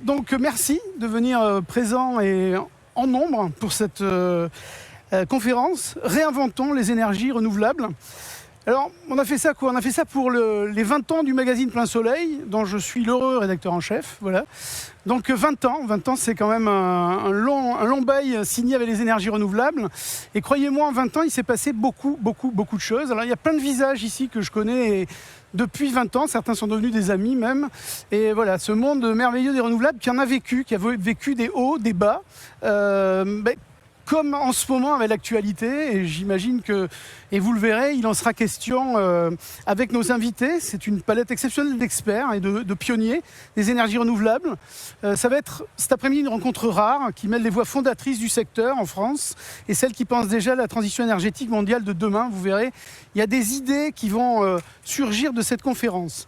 Donc merci de venir présent et en nombre pour cette conférence. Réinventons les énergies renouvelables. Alors, on a fait ça quoi? On a fait ça pour les 20 ans du magazine Plein Soleil, dont je suis l'heureux rédacteur en chef. Voilà. Donc 20 ans c'est quand même un long bail signé avec les énergies renouvelables. Et croyez-moi, en 20 ans, il s'est passé beaucoup de choses. Alors, il y a plein de visages ici que je connais depuis 20 ans. Certains sont devenus des amis même. Et voilà, ce monde merveilleux des renouvelables qui a vécu des hauts, des bas. Comme en ce moment avec l'actualité, et j'imagine que, et vous le verrez, il en sera question avec nos invités. C'est une palette exceptionnelle d'experts et de pionniers des énergies renouvelables. Ça va être cet après-midi une rencontre rare qui mêle les voix fondatrices du secteur en France et celles qui pensent déjà à la transition énergétique mondiale de demain. Vous verrez, il y a des idées qui vont surgir de cette conférence.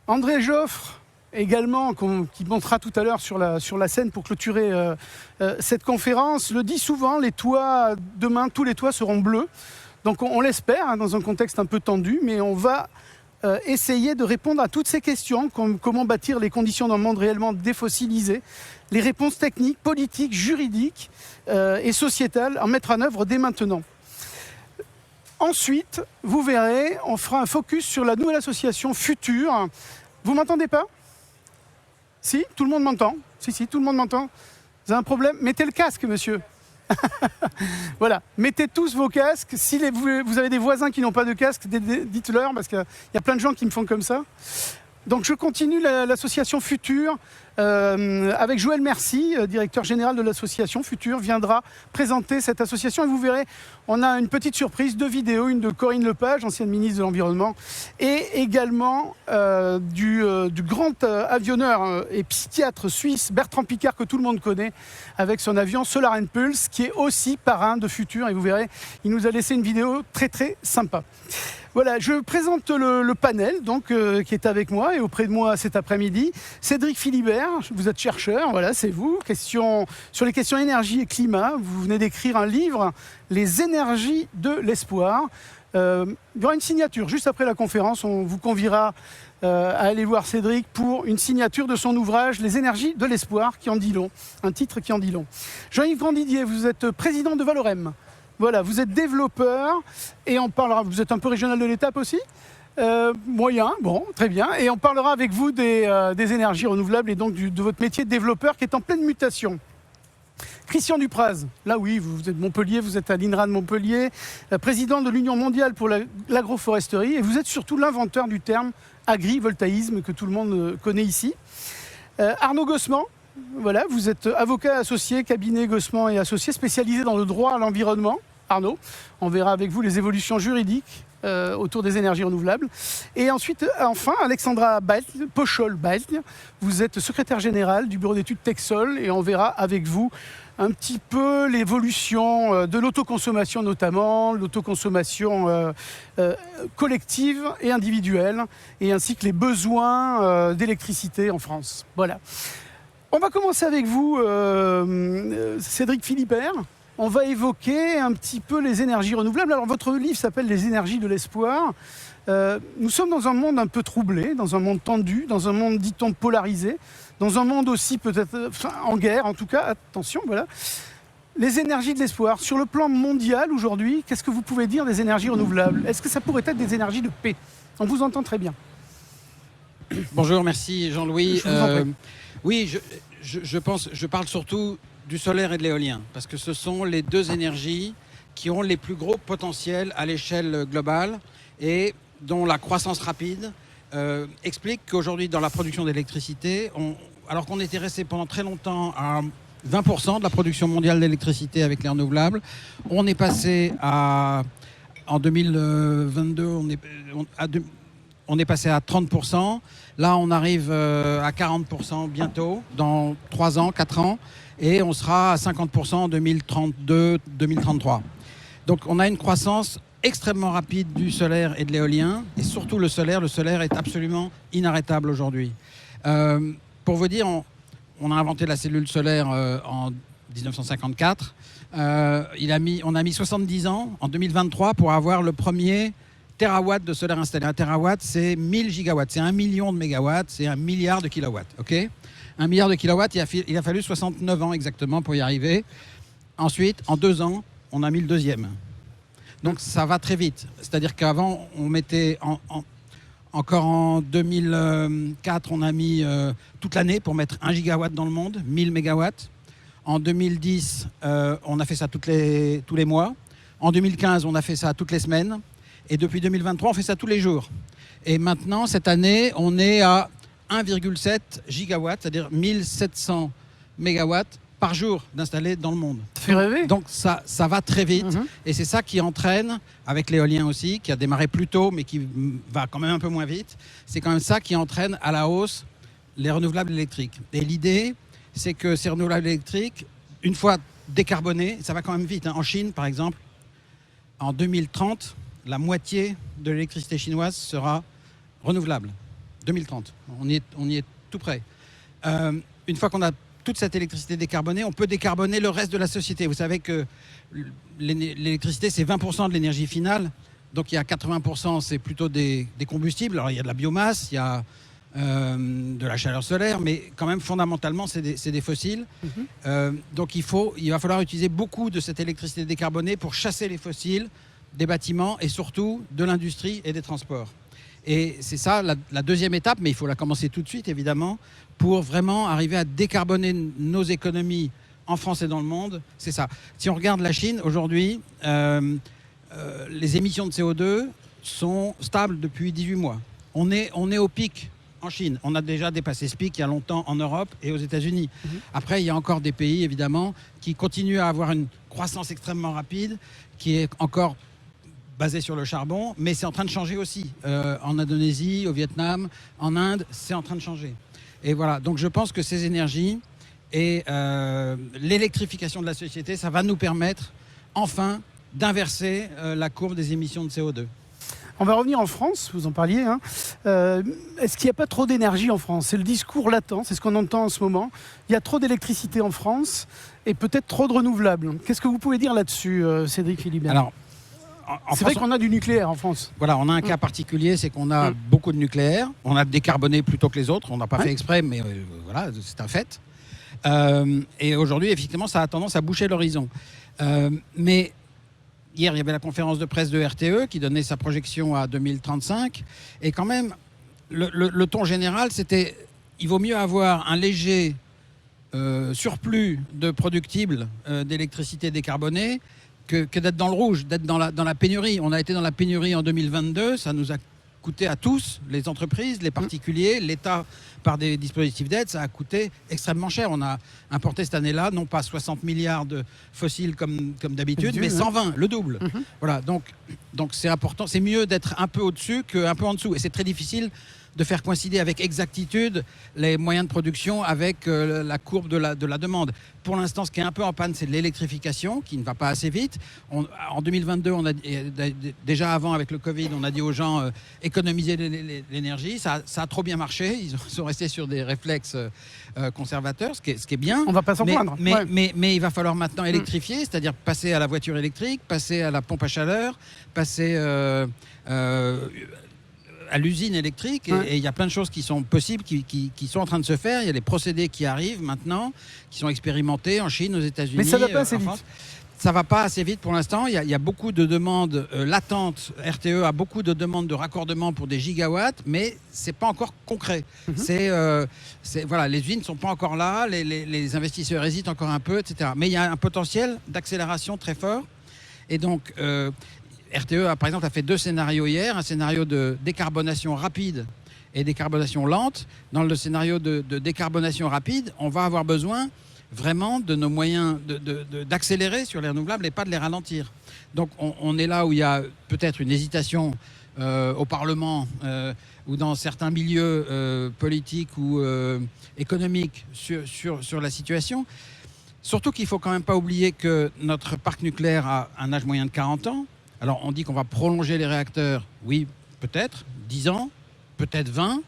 André Joffre, également, qui montera tout à l'heure sur la scène pour clôturer cette conférence, le dit souvent, les toits, demain, tous les toits seront bleus. Donc on l'espère, dans un contexte un peu tendu, mais on va essayer de répondre à toutes ces questions, comme comment bâtir les conditions d'un monde réellement défossilisé, les réponses techniques, politiques, juridiques et sociétales à mettre en œuvre dès maintenant. Ensuite, vous verrez, on fera un focus sur la nouvelle association Futur. Vous m'entendez pas ? Si, tout le monde m'entend. Si, tout le monde m'entend. Vous avez un problème? Mettez le casque, monsieur. Voilà, mettez tous vos casques. Si vous avez des voisins qui n'ont pas de casque, dites-leur, parce qu'il y a plein de gens qui me font comme ça. Donc je continue l'association Futur avec Joël Mercy, directeur général de l'association Futur, viendra présenter cette association et vous verrez, on a une petite surprise, 2 vidéos, une de Corinne Lepage, ancienne ministre de l'Environnement, et également du grand avionneur et psychiatre suisse Bertrand Piccard, que tout le monde connaît, avec son avion Solar & Pulse, qui est aussi parrain de Futur, et vous verrez, il nous a laissé une vidéo très sympa. Voilà, je présente le panel donc, qui est avec moi et auprès de moi cet après-midi. Cédric Philibert, vous êtes chercheur, voilà, c'est vous. Sur les questions énergie et climat, vous venez d'écrire un livre, Les énergies de l'espoir. Il y aura une signature juste après la conférence. On vous conviera à aller voir Cédric pour une signature de son ouvrage, Les énergies de l'espoir, qui en dit long. Un titre qui en dit long. Jean-Yves Grandidier, vous êtes président de Valorem. Voilà, vous êtes développeur et on parlera, vous êtes un peu régional de l'étape aussi, moyen, bon, très bien. Et on parlera avec vous des énergies renouvelables et donc de votre métier de développeur qui est en pleine mutation. Christian Dupraz, là oui, vous êtes de Montpellier, vous êtes à l'INRA de Montpellier, président de l'Union mondiale pour l'agroforesterie et vous êtes surtout l'inventeur du terme agrivoltaïsme que tout le monde connaît ici. Arnaud Gossement. Voilà, vous êtes avocat associé, cabinet Gossement et associé spécialisé dans le droit à l'environnement. Arnaud, on verra avec vous les évolutions juridiques autour des énergies renouvelables. Et ensuite, enfin, Alexandra Pochol-Baltgne, vous êtes secrétaire générale du bureau d'études Texol et on verra avec vous un petit peu l'évolution de l'autoconsommation notamment, l'autoconsommation collective et individuelle, et ainsi que les besoins d'électricité en France. Voilà. On va commencer avec vous, Cédric Philibert. On va évoquer un petit peu les énergies renouvelables. Alors, votre livre s'appelle « Les énergies de l'espoir ». Nous sommes dans un monde un peu troublé, dans un monde tendu, dans un monde, dit-on, polarisé, dans un monde aussi peut-être en guerre, en tout cas, attention, voilà. Les énergies de l'espoir. Sur le plan mondial, aujourd'hui, qu'est-ce que vous pouvez dire des énergies renouvelables? Est-ce que ça pourrait être des énergies de paix? On vous entend très bien. Bonjour, merci Jean-Louis. Oui, je parle surtout du solaire et de l'éolien, parce que ce sont les 2 énergies qui ont les plus gros potentiels à l'échelle globale et dont la croissance rapide explique qu'aujourd'hui, dans la production d'électricité, alors qu'on était resté pendant très longtemps à 20% de la production mondiale d'électricité avec les renouvelables, on est passé en 2022, on est passé à 30%. Là, on arrive à 40% bientôt, dans 3 ans, 4 ans, et on sera à 50% en 2032-2033. Donc, on a une croissance extrêmement rapide du solaire et de l'éolien, et surtout le solaire. Le solaire est absolument inarrêtable aujourd'hui. Pour vous dire, on a inventé la cellule solaire en 1954. On a mis 70 ans, en 2023, pour avoir le premier térawatts de solaire installé. Un térawatt, c'est 1000 gigawatts. C'est 1 million de mégawatts, c'est 1 milliard de kilowatts. Okay, 1 milliard de kilowatts, il a fallu 69 ans exactement pour y arriver. Ensuite, en 2 ans, on a mis le deuxième. Donc ça va très vite. C'est-à-dire qu'avant, on mettait encore en 2004, on a mis toute l'année pour mettre 1 gigawatt dans le monde, 1000 mégawatts. En 2010, on a fait ça tous les mois. En 2015, on a fait ça toutes les semaines. Et depuis 2023, on fait ça tous les jours. Et maintenant, cette année, on est à 1,7 gigawatts, c'est-à-dire 1700 mégawatts par jour d'installer dans le monde. Ça fait rêver. Donc ça va très vite. Et c'est ça qui entraîne, avec l'éolien aussi, qui a démarré plus tôt, mais qui va quand même un peu moins vite, c'est quand même ça qui entraîne à la hausse les renouvelables électriques. Et l'idée, c'est que ces renouvelables électriques, une fois décarbonés, ça va quand même vite. En Chine, par exemple, en 2030, la moitié de l'électricité chinoise sera renouvelable. 2030, on y est tout près. Une fois qu'on a toute cette électricité décarbonée, on peut décarboner le reste de la société. Vous savez que l'électricité, c'est 20% de l'énergie finale. Donc il y a 80%, c'est plutôt des combustibles. Alors il y a de la biomasse, il y a de la chaleur solaire, mais quand même fondamentalement, c'est des fossiles. Donc il va falloir utiliser beaucoup de cette électricité décarbonée pour chasser les fossiles des bâtiments et surtout de l'industrie et des transports. Et c'est ça la deuxième étape, mais il faut la commencer tout de suite, évidemment, pour vraiment arriver à décarboner nos économies en France et dans le monde. C'est ça. Si on regarde la Chine, aujourd'hui, les émissions de CO2 sont stables depuis 18 mois. On est au pic en Chine. On a déjà dépassé ce pic il y a longtemps en Europe et aux États-Unis. Après, il y a encore des pays, évidemment, qui continuent à avoir une croissance extrêmement rapide, qui est encore basée sur le charbon, mais c'est en train de changer aussi. En Indonésie, au Vietnam, en Inde, c'est en train de changer. Et voilà, donc je pense que ces énergies et l'électrification de la société, ça va nous permettre enfin d'inverser la courbe des émissions de CO2. On va revenir en France, vous en parliez. Est-ce qu'il n'y a pas trop d'énergie en France? C'est le discours latent, c'est ce qu'on entend en ce moment. Il y a trop d'électricité en France et peut-être trop de renouvelables. Qu'est-ce que vous pouvez dire là-dessus, Cédric Philibert? Alors, c'est vrai qu'on a du nucléaire en France. Voilà, on a un cas particulier, c'est qu'on a beaucoup de nucléaire. On a décarboné plutôt que les autres. On n'a pas fait exprès, mais voilà, c'est un fait. Et aujourd'hui, effectivement, ça a tendance à boucher l'horizon. Mais hier, il y avait la conférence de presse de RTE qui donnait sa projection à 2035. Et quand même, le ton général, c'était il vaut mieux avoir un léger surplus de productibles d'électricité décarbonée que d'être dans le rouge, d'être dans la pénurie. On a été dans la pénurie en 2022, ça nous a coûté à tous, les entreprises, les particuliers, l'État par des dispositifs d'aide, ça a coûté extrêmement cher. On a importé cette année-là, non pas 60 milliards de fossiles comme d'habitude, mais 120, le double. Voilà, donc c'est important, c'est mieux d'être un peu au-dessus qu'un peu en dessous. Et c'est très difficile de faire coïncider avec exactitude les moyens de production avec la courbe de la demande. Pour l'instant, ce qui est un peu en panne, c'est de l'électrification, qui ne va pas assez vite. En 2022, déjà avant, avec le Covid, on a dit aux gens économiser l'énergie. Ça a trop bien marché. Ils sont restés sur des réflexes conservateurs, ce qui est bien. On ne va pas s'en plaindre. Mais il va falloir maintenant électrifier, c'est-à-dire passer à la voiture électrique, passer à la pompe à chaleur, passer à l'usine électrique, et il y a plein de choses qui sont possibles, qui sont en train de se faire. Il y a des procédés qui arrivent maintenant, qui sont expérimentés en Chine, aux États-Unis. Mais ça ne va pas assez vite. Ça ne va pas assez vite pour l'instant. Il y a beaucoup de demandes latentes. RTE a beaucoup de demandes de raccordement pour des gigawatts, mais ce n'est pas encore concret. Voilà, les usines ne sont pas encore là, les investisseurs hésitent encore un peu, etc. Mais il y a un potentiel d'accélération très fort. Et donc, RTE, par exemple, a fait 2 scénarios hier, un scénario de décarbonation rapide et décarbonation lente. Dans le scénario de décarbonation rapide, on va avoir besoin vraiment de nos moyens d'accélérer sur les renouvelables et pas de les ralentir. Donc on est là où il y a peut-être une hésitation au Parlement ou dans certains milieux politiques ou économiques sur la situation. Surtout qu'il ne faut quand même pas oublier que notre parc nucléaire a un âge moyen de 40 ans. Alors, on dit qu'on va prolonger les réacteurs. Oui, peut-être, 10 ans, peut-être 20.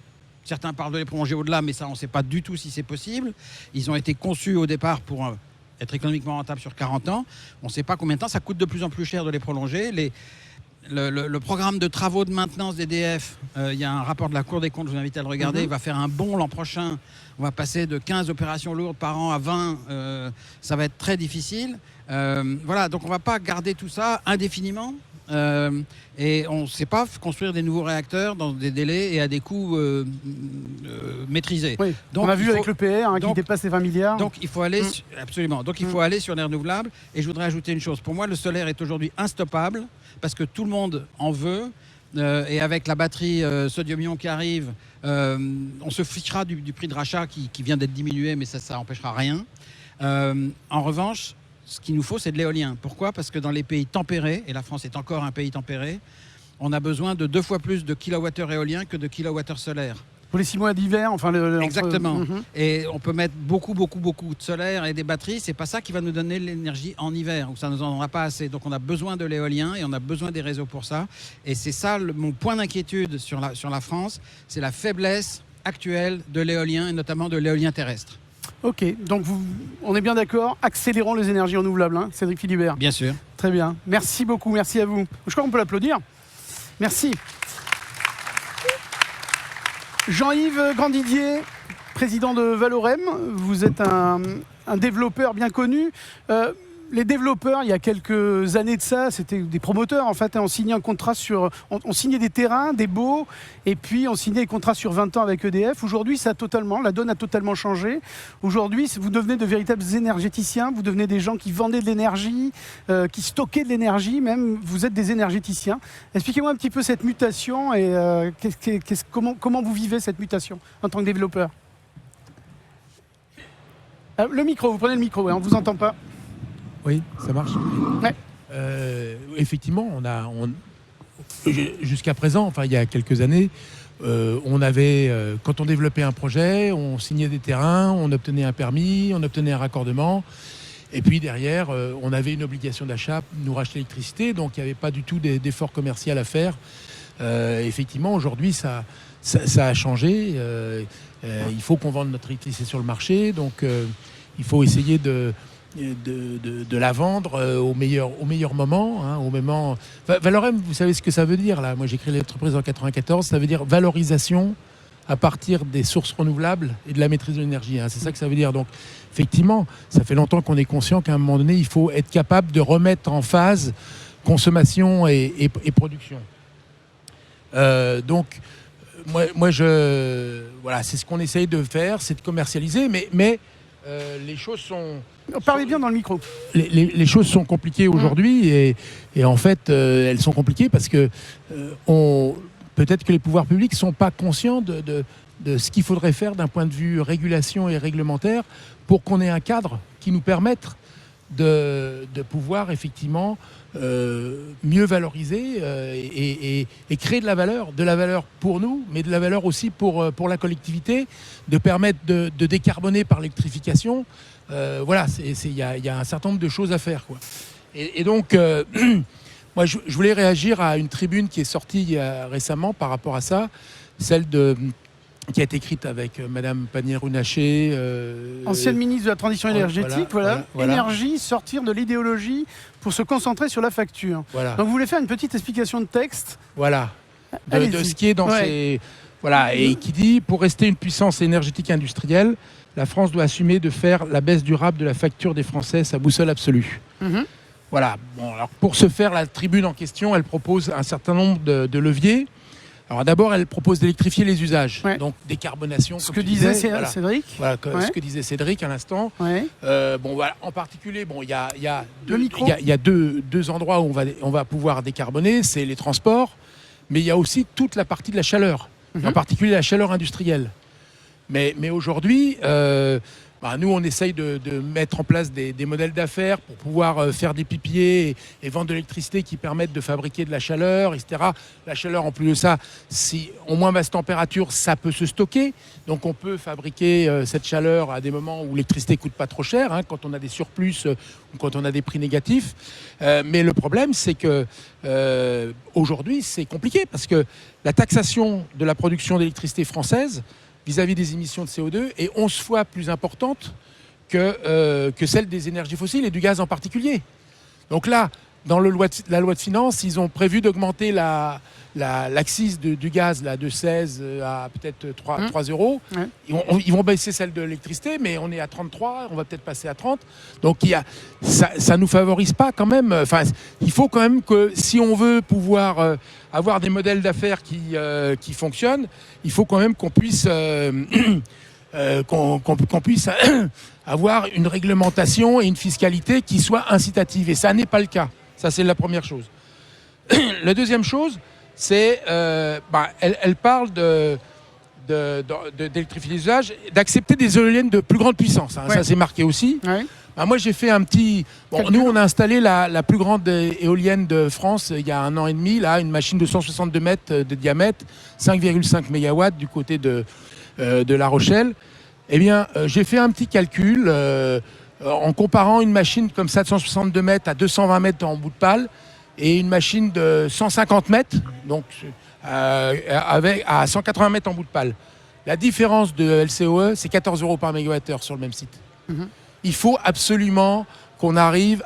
Certains parlent de les prolonger au-delà, mais ça, on ne sait pas du tout si c'est possible. Ils ont été conçus au départ pour être économiquement rentables sur 40 ans. On ne sait pas combien de temps. Ça coûte de plus en plus cher de les prolonger. le programme de travaux de maintenance d'EDF, il y a un rapport de la Cour des comptes, je vous invite à le regarder, il va faire un bond l'an prochain. On va passer de 15 opérations lourdes par an à 20. Ça va être très difficile. Voilà, donc on ne va pas garder tout ça indéfiniment. Et on ne sait pas construire des nouveaux réacteurs dans des délais et à des coûts maîtrisés. Oui. Donc, on a vu avec le PR qui dépasse les 20 milliards. Donc il faut aller absolument. Donc il faut aller sur les renouvelables. Et je voudrais ajouter une chose. Pour moi, le solaire est aujourd'hui instoppable parce que tout le monde en veut. Et avec la batterie sodium-ion qui arrive, on se fichera du prix de rachat qui vient d'être diminué, mais ça n'empêchera rien. En revanche, ce qu'il nous faut, c'est de l'éolien. Pourquoi ? Parce que dans les pays tempérés, et la France est encore un pays tempéré, on a besoin de 2 fois plus de kilowattheures éoliens que de kilowattheures solaires. Pour les 6 mois d'hiver, Exactement. Et on peut mettre beaucoup de solaire et des batteries. C'est pas ça qui va nous donner l'énergie en hiver, où ça ne nous en donnera pas assez. Donc on a besoin de l'éolien et on a besoin des réseaux pour ça. Et c'est ça mon point d'inquiétude sur la France, c'est la faiblesse actuelle de l'éolien et notamment de l'éolien terrestre. Ok, donc on est bien d'accord, accélérons les énergies renouvelables, hein, Cédric Philibert. Bien sûr. Très bien, merci beaucoup, merci à vous. Je crois qu'on peut l'applaudir. Merci. Jean-Yves Grandidier, président de Valorem, vous êtes un développeur bien connu. Les développeurs, il y a quelques années de ça, c'était des promoteurs en fait. On signait un contrat on signait des terrains, des baux, et puis on signait des contrats sur 20 ans avec EDF. Aujourd'hui, la donne a totalement changé. Aujourd'hui, vous devenez de véritables énergéticiens, vous devenez des gens qui vendaient de l'énergie, qui stockaient de l'énergie, même vous êtes des énergéticiens. Expliquez-moi un petit peu cette mutation et comment vous vivez cette mutation en tant que développeur. Le micro, vous prenez le micro, on ne vous entend pas. Oui, ça marche. Ouais. Effectivement, jusqu'à présent, enfin il y a quelques années, on avait, quand on développait un projet, on signait des terrains, on obtenait un permis, on obtenait un raccordement, et puis derrière, on avait une obligation d'achat, nous racheter l'électricité, donc il n'y avait pas du tout d'effort commercial à faire. Effectivement, aujourd'hui, ça a changé. Il faut qu'on vende notre électricité sur le marché, donc il faut essayer de la vendre au meilleur moment, hein, au moment. Valorem, vous savez ce que ça veut dire là. Moi, j'ai créé l'entreprise en 94. Ça veut dire valorisation à partir des sources renouvelables et de la maîtrise de l'énergie. Hein. C'est ça que ça veut dire. Donc, effectivement, ça fait longtemps qu'on est conscient qu'à un moment donné, il faut être capable de remettre en phase consommation et production. Donc, moi, voilà, c'est ce qu'on essaye de faire, c'est de commercialiser, mais les choses sont... Parlez bien dans le micro. Les choses sont compliquées aujourd'hui et en fait, elles sont compliquées parce que peut-être que les pouvoirs publics ne sont pas conscients de ce qu'il faudrait faire d'un point de vue régulation et réglementaire pour qu'on ait un cadre qui nous permette de pouvoir effectivement mieux valoriser et créer de la valeur pour nous, mais de la valeur aussi pour la collectivité, de permettre de décarboner par l'électrification. Voilà, il y a un certain nombre de choses à faire, quoi. Et donc, moi, je voulais réagir à une tribune qui est sortie récemment par rapport à ça, celle qui a été écrite avec Madame Pannier-Runacher. Ancienne ministre de la Transition énergétique, voilà. Énergie, sortir de l'idéologie pour se concentrer sur la facture. Voilà. Donc vous voulez faire une petite explication de texte. Voilà. De ce qui est dans ces... Voilà, et qui dit, pour rester une puissance énergétique industrielle, la France doit assumer de faire la baisse durable de la facture des Français sa boussole absolue. Voilà. Bon, alors pour ce faire, la tribune en question, elle propose un certain nombre de leviers. Alors d'abord, elle propose d'électrifier les usages, donc décarbonation. Ce que disait Cédric. Voilà, ce que disait Cédric à l'instant. Bon, voilà, en particulier, bon, il y a deux endroits où on va pouvoir décarboner, c'est les transports, mais il y a aussi toute la partie de la chaleur, en particulier la chaleur industrielle. Mais aujourd'hui, nous, on essaye de mettre en place des modèles d'affaires pour pouvoir faire des pipiers et vendre de l'électricité qui permettent de fabriquer de la chaleur, etc. La chaleur, en plus de ça, si au moins basse température, ça peut se stocker. Donc, on peut fabriquer cette chaleur à des moments où l'électricité coûte pas trop cher, hein, quand on a des surplus ou quand on a des prix négatifs. Mais le problème, c'est que aujourd'hui, c'est compliqué parce que la taxation de la production d'électricité française vis-à-vis des émissions de CO2 est 11 fois plus importante que celle des énergies fossiles et du gaz en particulier. Donc là, dans la loi de finances, ils ont prévu d'augmenter l'accise du gaz là, de 16 à peut-être 3 euros. Ouais. Ils vont baisser celle de l'électricité, mais on est à 33, on va peut-être passer à 30. Donc ça nous favorise pas quand même. Enfin, il faut quand même que si on veut pouvoir avoir des modèles d'affaires qui fonctionnent, il faut quand même qu'on puisse qu'on puisse avoir une réglementation et une fiscalité qui soit incitative. Et ça n'est pas le cas. Ça, c'est la première chose. La deuxième chose, c'est elle parle d'électrifier les usages, d'accepter des éoliennes de plus grande puissance. Hein. Ouais. Ça, c'est marqué aussi. Ouais. Moi, j'ai fait un petit... Bon, nous, on a installé la plus grande éolienne de France il y a 1 an et demi, là, une machine de 162 mètres de diamètre, 5,5 MW du côté de La Rochelle. Eh bien, j'ai fait un petit calcul en comparant une machine comme ça de 162 mètres à 220 mètres en bout de pale et une machine de 150 mètres, donc à 180 mètres en bout de pale. La différence de LCOE, c'est 14 euros par mégawattheure sur le même site. Mmh. Il faut absolument qu'on arrive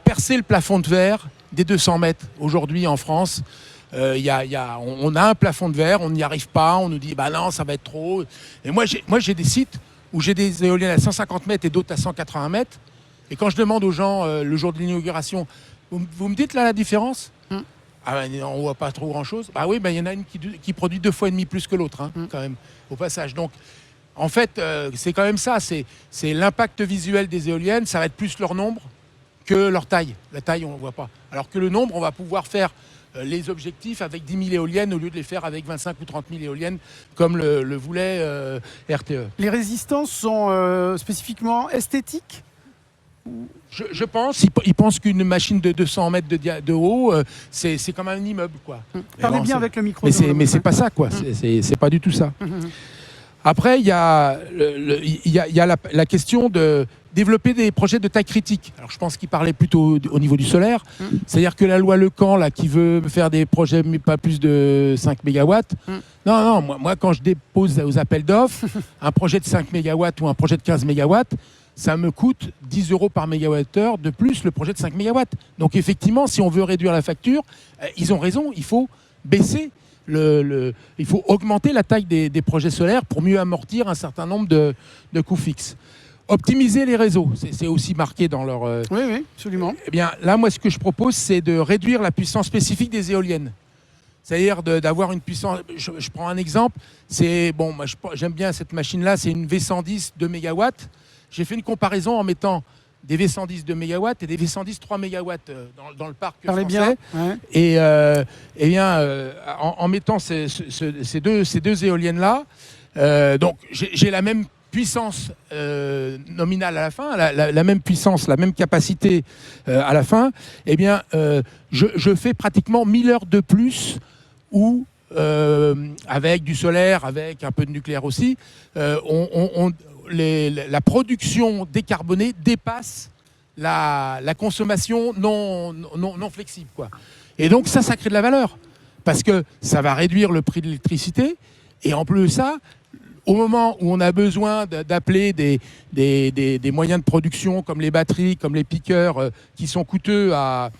percer le plafond de verre des 200 mètres aujourd'hui en France. On a un plafond de verre, on n'y arrive pas, on nous dit bah non, ça va être trop. Et moi j'ai des sites où j'ai des éoliennes à 150 mètres et d'autres à 180 mètres. Et quand je demande aux gens le jour de l'inauguration, vous me dites là la différence ? Ah ben, on voit pas trop grand chose. Bah oui, il y en a une qui produit 2,5 fois plus que l'autre, hein, quand même, au passage. Donc en fait, c'est quand même ça, c'est l'impact visuel des éoliennes, ça va être plus leur nombre que leur taille. La taille, on ne voit pas. Alors que le nombre, on va pouvoir faire les objectifs avec 10 000 éoliennes au lieu de les faire avec 25 ou 30 000 éoliennes comme le voulait RTE. Les résistances sont spécifiquement esthétiques ? Je pense. Ils pensent qu'une machine de 200 mètres de haut, c'est comme un immeuble, quoi. Parlez bien avec le micro. Mais c'est pas ça, quoi. C'est pas du tout ça. Après, il y a la question de développer des projets de taille critique. Alors, je pense qu'il parlait plutôt au niveau du solaire. C'est-à-dire que la loi Lecamp, là, qui veut faire des projets mais pas plus de 5 mégawatts. Non, moi, quand je dépose aux appels d'offres, un projet de 5 mégawatts ou un projet de 15 mégawatts, ça me coûte 10 euros par mégawattheure de plus le projet de 5 mégawatts. Donc, effectivement, si on veut réduire la facture, ils ont raison, il faut baisser il faut augmenter la taille des projets solaires pour mieux amortir un certain nombre de coûts fixes. Optimiser les réseaux, c'est aussi marqué dans leur... Oui, absolument. Eh bien, là, moi, ce que je propose, c'est de réduire la puissance spécifique des éoliennes. C'est-à-dire d'avoir une puissance... Je prends un exemple. Moi, j'aime bien cette machine-là, c'est une V110 2 MW. J'ai fait une comparaison en mettant des V110 2 MW et des V110 3 MW dans le parc français. Bien. Ouais. Et en mettant ces deux éoliennes-là, donc j'ai la même puissance nominale à la fin, la même puissance, la même capacité à la fin, eh bien, je fais pratiquement 1000 heures de plus ou avec du solaire, avec un peu de nucléaire aussi, la production décarbonée dépasse la consommation non flexible, quoi. Et donc ça crée de la valeur parce que ça va réduire le prix de l'électricité et en plus de ça, au moment où on a besoin d'appeler des moyens de production comme les batteries, comme les piqueurs qui sont coûteux à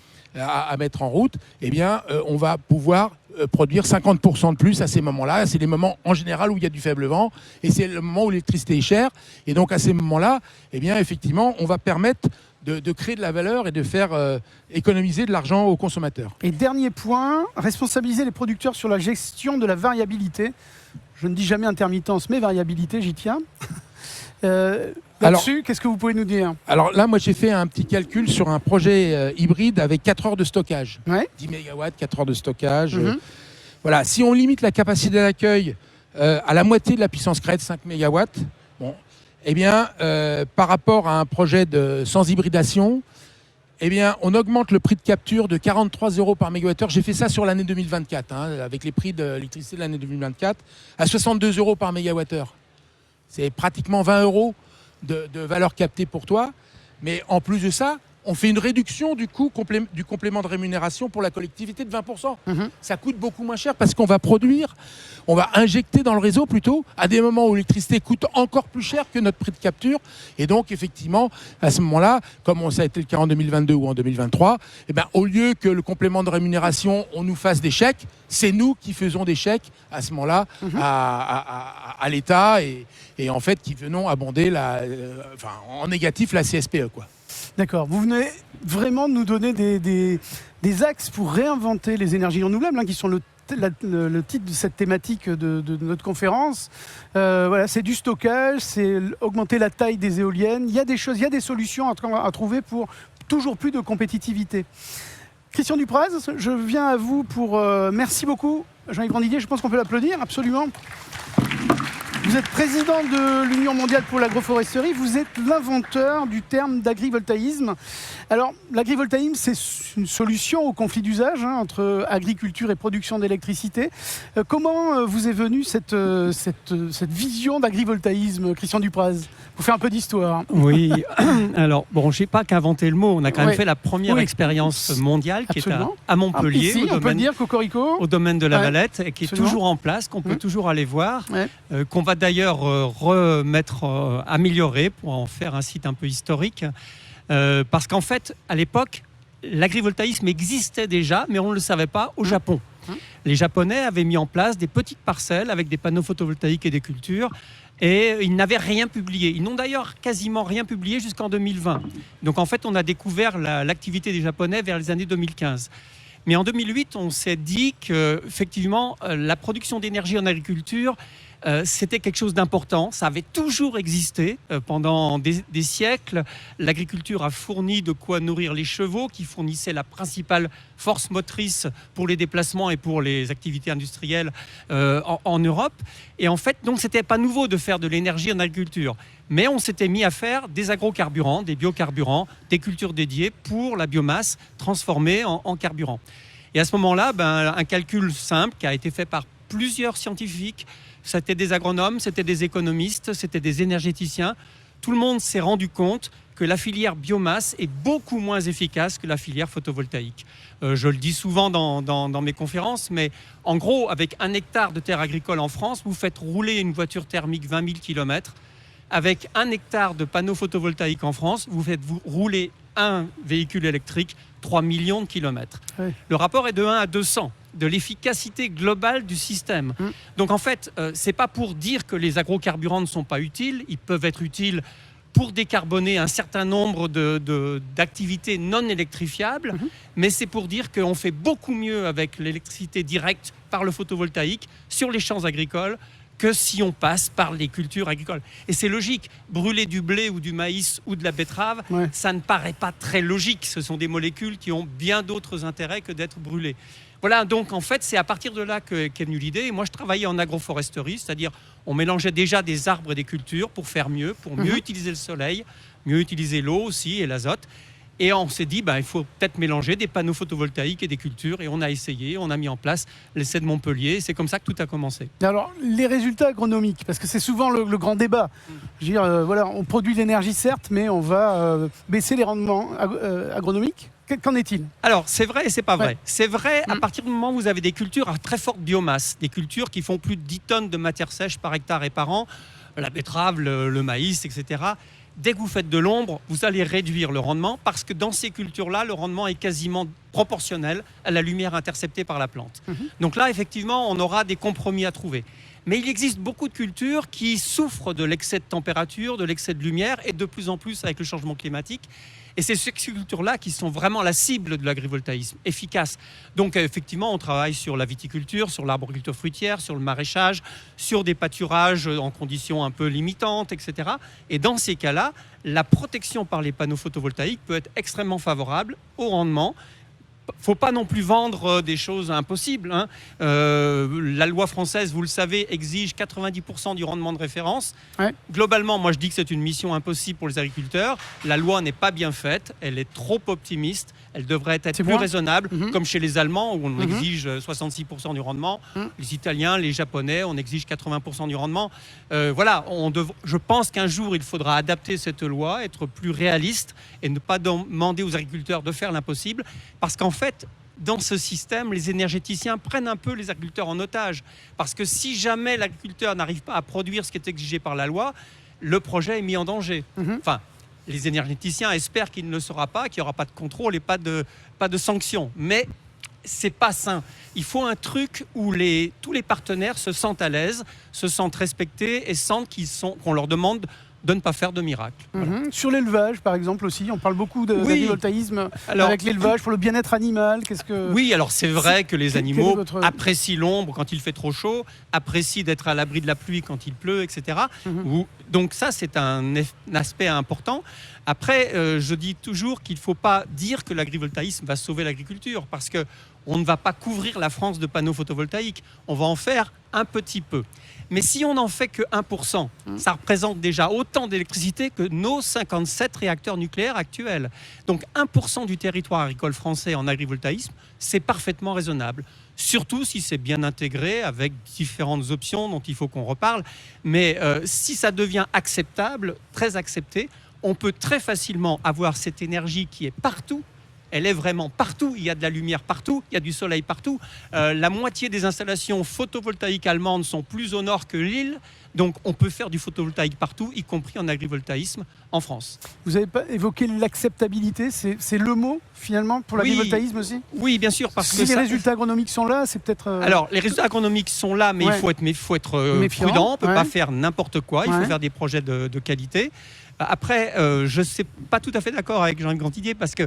mettre en route, eh bien on va pouvoir produire 50% de plus à ces moments-là. C'est les moments en général où il y a du faible vent et c'est le moment où l'électricité est chère. Et donc à ces moments-là, eh bien effectivement, on va permettre de créer de la valeur et de faire économiser de l'argent aux consommateurs. Et dernier point, responsabiliser les producteurs sur la gestion de la variabilité. Je ne dis jamais intermittence, mais variabilité, j'y tiens. Là-dessus, qu'est-ce que vous pouvez nous dire ? Alors là, moi, j'ai fait un petit calcul sur un projet hybride avec 4 heures de stockage. Ouais. 10 mégawatts, 4 heures de stockage. Voilà. Si on limite la capacité d'accueil à la moitié de la puissance créée de 5 mégawatts, eh bien, par rapport à un projet sans hybridation, eh bien, on augmente le prix de capture de 43 euros par mégawattheure. J'ai fait ça sur l'année 2024, avec les prix de l'électricité de l'année 2024, à 62 euros par mégawattheure. C'est pratiquement 20 euros de valeur captée pour toi. Mais en plus de ça, on fait une réduction du coût du complément de rémunération pour la collectivité de 20%. Ça coûte beaucoup moins cher parce qu'on va produire, on va injecter dans le réseau plutôt à des moments où l'électricité coûte encore plus cher que notre prix de capture. Et donc, effectivement, à ce moment-là, comme ça a été le cas en 2022 ou en 2023, eh ben, au lieu que le complément de rémunération, on nous fasse des chèques, c'est nous qui faisons des chèques à ce moment-là à l'État et en fait qui venons abonder en négatif la CSPE, quoi. D'accord. Vous venez vraiment de nous donner des axes pour réinventer les énergies renouvelables, qui sont le titre de cette thématique de notre conférence. Voilà, c'est du stockage, c'est augmenter la taille des éoliennes. Il y a des choses, il y a des solutions à trouver pour toujours plus de compétitivité. Christian Dupraz, je viens à vous pour... merci beaucoup, Jean-Yves Grandillier. Je pense qu'on peut l'applaudir, absolument. Vous êtes président de l'Union mondiale pour l'agroforesterie. Vous êtes l'inventeur du terme d'agrivoltaïsme. Alors, l'agrivoltaïsme, c'est une solution au conflit d'usage entre agriculture et production d'électricité. Comment vous est venue cette vision d'agrivoltaïsme, Christian Dupraz? Pour faire un peu d'histoire. Oui, alors, bon, je n'ai pas qu'inventé le mot. On a quand même fait la première expérience mondiale qui est à Montpellier, ici, on peut le dire, Cocorico, au domaine de la Valette, et qui est toujours en place, qu'on peut toujours aller voir, qu'on va d'ailleurs améliorer pour en faire un site un peu historique. Parce qu'en fait, à l'époque, l'agrivoltaïsme existait déjà, mais on ne le savait pas au Japon. Les Japonais avaient mis en place des petites parcelles avec des panneaux photovoltaïques et des cultures, et ils n'avaient rien publié. Ils n'ont d'ailleurs quasiment rien publié jusqu'en 2020. Donc en fait, on a découvert l'activité des Japonais vers les années 2015. Mais en 2008, on s'est dit qu'effectivement, la production d'énergie en agriculture, c'était quelque chose d'important. Ça avait toujours existé pendant des siècles. L'agriculture a fourni de quoi nourrir les chevaux, qui fournissaient la principale force motrice pour les déplacements et pour les activités industrielles en Europe. Et en fait, donc, c'était pas nouveau de faire de l'énergie en agriculture. Mais on s'était mis à faire des agrocarburants, des biocarburants, des cultures dédiées pour la biomasse transformée en carburant. Et à ce moment-là, un calcul simple qui a été fait par plusieurs scientifiques, c'était des agronomes, c'était des économistes, c'était des énergéticiens. Tout le monde s'est rendu compte que la filière biomasse est beaucoup moins efficace que la filière photovoltaïque. Je le dis souvent dans mes conférences, mais en gros, avec 1 hectare de terre agricole en France, vous faites rouler une voiture thermique 20 000 km. Avec 1 hectare de panneaux photovoltaïques en France, vous faites rouler un véhicule électrique 3 millions de kilomètres. Oui. Le rapport est de 1 à 200. De l'efficacité globale du système. Donc en fait, c'est pas pour dire que les agrocarburants ne sont pas utiles. Ils peuvent être utiles pour décarboner un certain nombre d'activités non électrifiables, mais c'est pour dire qu'on fait beaucoup mieux avec l'électricité directe par le photovoltaïque sur les champs agricoles que si on passe par les cultures agricoles. Et c'est logique, brûler du blé ou du maïs ou de la betterave, ça ne paraît pas très logique. Ce sont des molécules qui ont bien d'autres intérêts que d'être brûlées. Voilà, donc en fait, c'est à partir de là qu'est venue l'idée. Et moi, je travaillais en agroforesterie, c'est-à-dire on mélangeait déjà des arbres et des cultures pour faire mieux, pour mieux utiliser le soleil, mieux utiliser l'eau aussi et l'azote. Et on s'est dit, il faut peut-être mélanger des panneaux photovoltaïques et des cultures. Et on a essayé, on a mis en place l'essai de Montpellier. C'est comme ça que tout a commencé. Alors, les résultats agronomiques, parce que c'est souvent le grand débat. Je veux dire, voilà, on produit de l'énergie, certes, mais on va baisser les rendements agronomiques. Qu'en est-il? Alors, c'est vrai et c'est pas vrai. C'est vrai à partir du moment où vous avez des cultures à très forte biomasse, des cultures qui font plus de 10 tonnes de matière sèche par hectare et par an, la betterave, le maïs, etc. Dès que vous faites de l'ombre, vous allez réduire le rendement parce que dans ces cultures-là, le rendement est quasiment proportionnel à la lumière interceptée par la plante. Donc là, effectivement, on aura des compromis à trouver. Mais il existe beaucoup de cultures qui souffrent de l'excès de température, de l'excès de lumière et de plus en plus avec le changement climatique. Et c'est ces cultures-là qui sont vraiment la cible de l'agrivoltaïsme, efficace. Donc effectivement, on travaille sur la viticulture, sur l'arboriculture fruitière, sur le maraîchage, sur des pâturages en conditions un peu limitantes, etc. Et dans ces cas-là, la protection par les panneaux photovoltaïques peut être extrêmement favorable au rendement, faut pas non plus vendre des choses impossibles. Hein. La loi française, vous le savez, exige 90% du rendement de référence. Ouais. Globalement, moi je dis que c'est une mission impossible pour les agriculteurs. La loi n'est pas bien faite, elle est trop optimiste, elle devrait être plus raisonnable, comme chez les Allemands où on exige 66% du rendement, les Italiens, les Japonais, on exige 80% du rendement. Voilà, je pense qu'un jour il faudra adapter cette loi, être plus réaliste et ne pas demander aux agriculteurs de faire l'impossible, parce qu'en fait, dans ce système, les énergéticiens prennent un peu les agriculteurs en otage. Parce que si jamais l'agriculteur n'arrive pas à produire ce qui est exigé par la loi, le projet est mis en danger. Enfin, les énergéticiens espèrent qu'il ne le sera pas, qu'il n'y aura pas de contrôle et pas de sanctions. Mais c'est pas sain. Il faut un truc où tous les partenaires se sentent à l'aise, se sentent respectés et sentent qu'on leur demande de ne pas faire de miracle. Voilà. Sur l'élevage, par exemple, aussi, on parle beaucoup d'agrivoltaïsme avec l'élevage pour le bien-être animal. Oui, alors c'est vrai que les animaux apprécient l'ombre quand il fait trop chaud, apprécient d'être à l'abri de la pluie quand il pleut, etc. Donc ça, c'est un aspect important. Après, je dis toujours qu'il ne faut pas dire que l'agrivoltaïsme va sauver l'agriculture, parce qu'on ne va pas couvrir la France de panneaux photovoltaïques. On va en faire un petit peu. Mais si on n'en fait que 1%, ça représente déjà autant d'électricité que nos 57 réacteurs nucléaires actuels. Donc 1% du territoire agricole français en agrivoltaïsme, c'est parfaitement raisonnable. Surtout si c'est bien intégré avec différentes options dont il faut qu'on reparle. Mais si ça devient acceptable, très accepté, on peut très facilement avoir cette énergie qui est partout. Elle est vraiment partout, il y a de la lumière partout, il y a du soleil partout. La moitié des installations photovoltaïques allemandes sont plus au nord que Lille, donc on peut faire du photovoltaïque partout, y compris en agrivoltaïsme en France. Vous avez pas évoqué l'acceptabilité, c'est le mot finalement pour l'agrivoltaïsme aussi ? Oui, bien sûr. Parce que les résultats agronomiques sont là, c'est peut-être... Alors, les résultats agronomiques sont là, mais il faut être prudent, on ne peut pas faire n'importe quoi, il faut faire des projets de qualité. Après, je ne suis pas tout à fait d'accord avec Jean-Yves Grandidier, parce que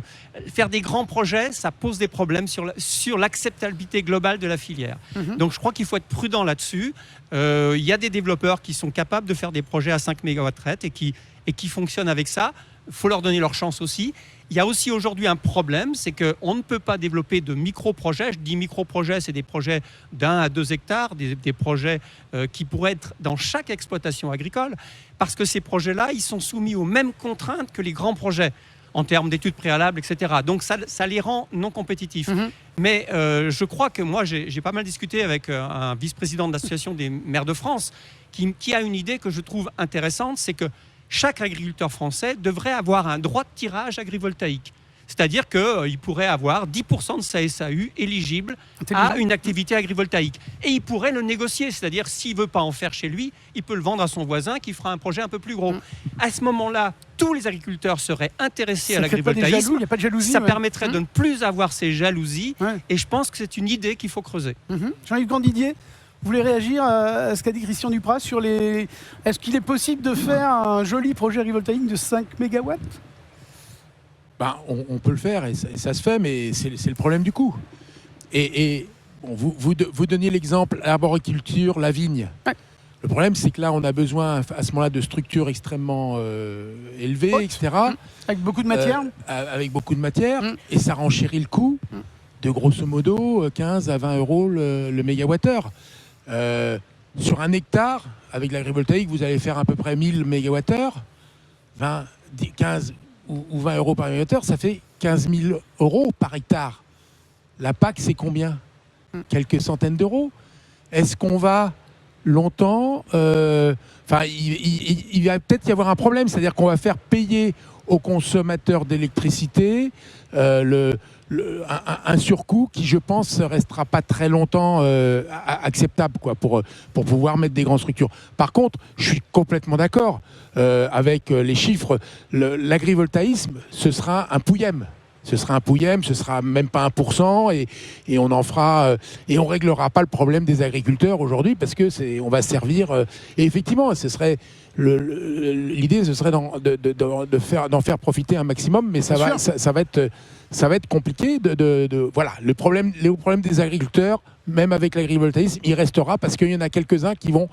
faire des grands projets, ça pose des problèmes sur l'acceptabilité globale de la filière. Donc je crois qu'il faut être prudent là-dessus. Il y a des développeurs qui sont capables de faire des projets à 5 MW et qui fonctionnent avec ça. Il faut leur donner leur chance aussi. Il y a aussi aujourd'hui un problème, c'est qu'on ne peut pas développer de micro-projets. Je dis micro-projets, c'est des projets d'1 à 2 hectares, des projets qui pourraient être dans chaque exploitation agricole, parce que ces projets-là, ils sont soumis aux mêmes contraintes que les grands projets, en termes d'études préalables, etc. Donc ça les rend non compétitifs. Mais je crois que moi, j'ai pas mal discuté avec un vice-président de l'Association des maires de France, qui a une idée que je trouve intéressante, c'est que chaque agriculteur français devrait avoir un droit de tirage agrivoltaïque. C'est-à-dire qu'il pourrait avoir 10% de sa SAU éligible à une activité agrivoltaïque. Et il pourrait le négocier, c'est-à-dire s'il ne veut pas en faire chez lui, il peut le vendre à son voisin qui fera un projet un peu plus gros. À ce moment-là, tous les agriculteurs seraient intéressés à l'agrivoltaïsme. Il n'y a pas de jalousie. Ça permettrait de ne plus avoir ces jalousies. Et je pense que c'est une idée qu'il faut creuser. Jean-Yves Grandidier, vous voulez réagir à ce qu'a dit Christian Duprat sur les... Est-ce qu'il est possible de faire un joli projet agrivoltaïque de 5 MW ? On peut le faire et ça se fait, mais c'est le problème du coût. Et bon, vous donniez l'exemple arboriculture, la vigne. Ouais. Le problème, c'est que là, on a besoin à ce moment-là de structures extrêmement élevées, etc. Avec beaucoup de matière. Avec beaucoup de matière. Et ça renchérit le coût de grosso modo 15 à 20 euros le mégawattheure. Sur un hectare, avec l'agrivoltaïque, vous allez faire à peu près 1000 mégawattheures. 15 ou 20 euros par mégawattheure, ça fait 15 000 euros par hectare. La PAC, c'est combien ? Quelques centaines d'euros. Est-ce qu'on va longtemps... il va peut-être y avoir un problème, c'est-à-dire qu'on va faire payer aux consommateurs d'électricité un surcoût qui, je pense, ne restera pas très longtemps acceptable pour pouvoir mettre des grandes structures. Par contre, je suis complètement d'accord avec les chiffres. L'agrivoltaïsme, ce sera un pouillème. Ce sera même pas 1% et on en fera et on réglera pas le problème des agriculteurs aujourd'hui parce que on va servir et effectivement l'idée ce serait d'en faire profiter un maximum, mais ça va être compliqué voilà, le problème des agriculteurs, même avec l'agrivoltaïsme, il restera parce qu'il y en a quelques-uns qui vont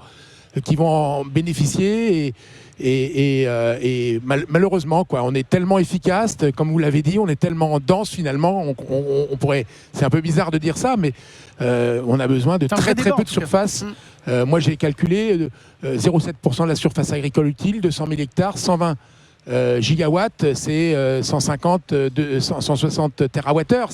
qui vont en bénéficier malheureusement, quoi, on est tellement efficace, comme vous l'avez dit, on est tellement dense finalement, on pourrait, c'est un peu bizarre de dire ça, mais on a besoin de très peu de surface. Moi j'ai calculé 0,7% de la surface agricole utile, 200 000 hectares, 120 gigawatts, c'est 160 terawattheures.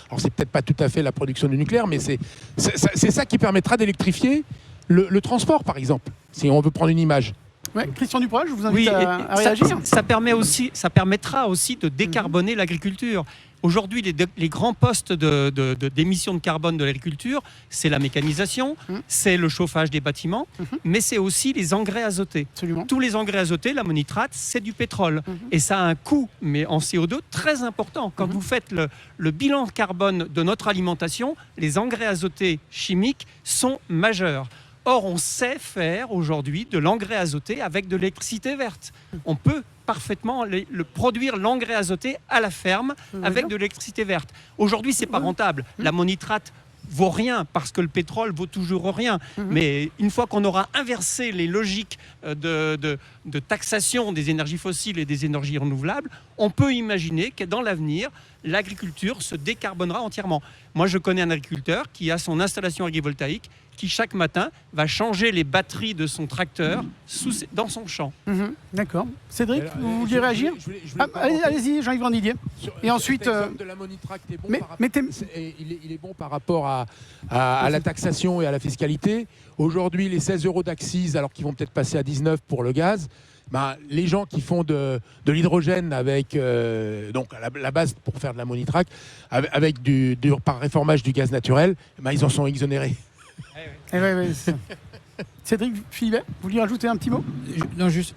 Alors c'est peut-être pas tout à fait la production du nucléaire, mais c'est ça qui permettra d'électrifier le transport, par exemple, si on veut prendre une image. Ouais, Christian Duprat, je vous invite à réagir. Ça permettra aussi de décarboner l'agriculture. Aujourd'hui, les grands postes d'émissions de carbone de l'agriculture, c'est la mécanisation, c'est le chauffage des bâtiments, mais c'est aussi les engrais azotés. Absolument. Tous les engrais azotés, l'ammonitrate, c'est du pétrole. Et ça a un coût, mais en CO2, très important. Quand vous faites le bilan carbone de notre alimentation, les engrais azotés chimiques sont majeurs. Or, on sait faire aujourd'hui de l'engrais azoté avec de l'électricité verte. On peut parfaitement produire l'engrais azoté à la ferme avec de l'électricité verte. Aujourd'hui, c'est pas rentable. L'ammonitrate vaut rien parce que le pétrole vaut toujours rien. Mais une fois qu'on aura inversé les logiques de taxation des énergies fossiles et des énergies renouvelables, on peut imaginer que dans l'avenir, l'agriculture se décarbonera entièrement. Moi, je connais un agriculteur qui a son installation agrivoltaïque qui, chaque matin, va changer les batteries de son tracteur dans son champ. D'accord. Cédric, vous vouliez réagir? Allez-y, Jean-Yves Randidier. Et ensuite... de l'ammonitrate est bon il est bon par rapport à la taxation et à la fiscalité. Aujourd'hui, les 16 € d'accise, alors qu'ils vont peut-être passer à 19 pour le gaz, les gens qui font de l'hydrogène avec donc la base pour faire de l'ammonitrate, avec par réformage du gaz naturel, ils en sont exonérés. Cédric Philibert, vous vouliez rajouter un petit mot? Non, juste.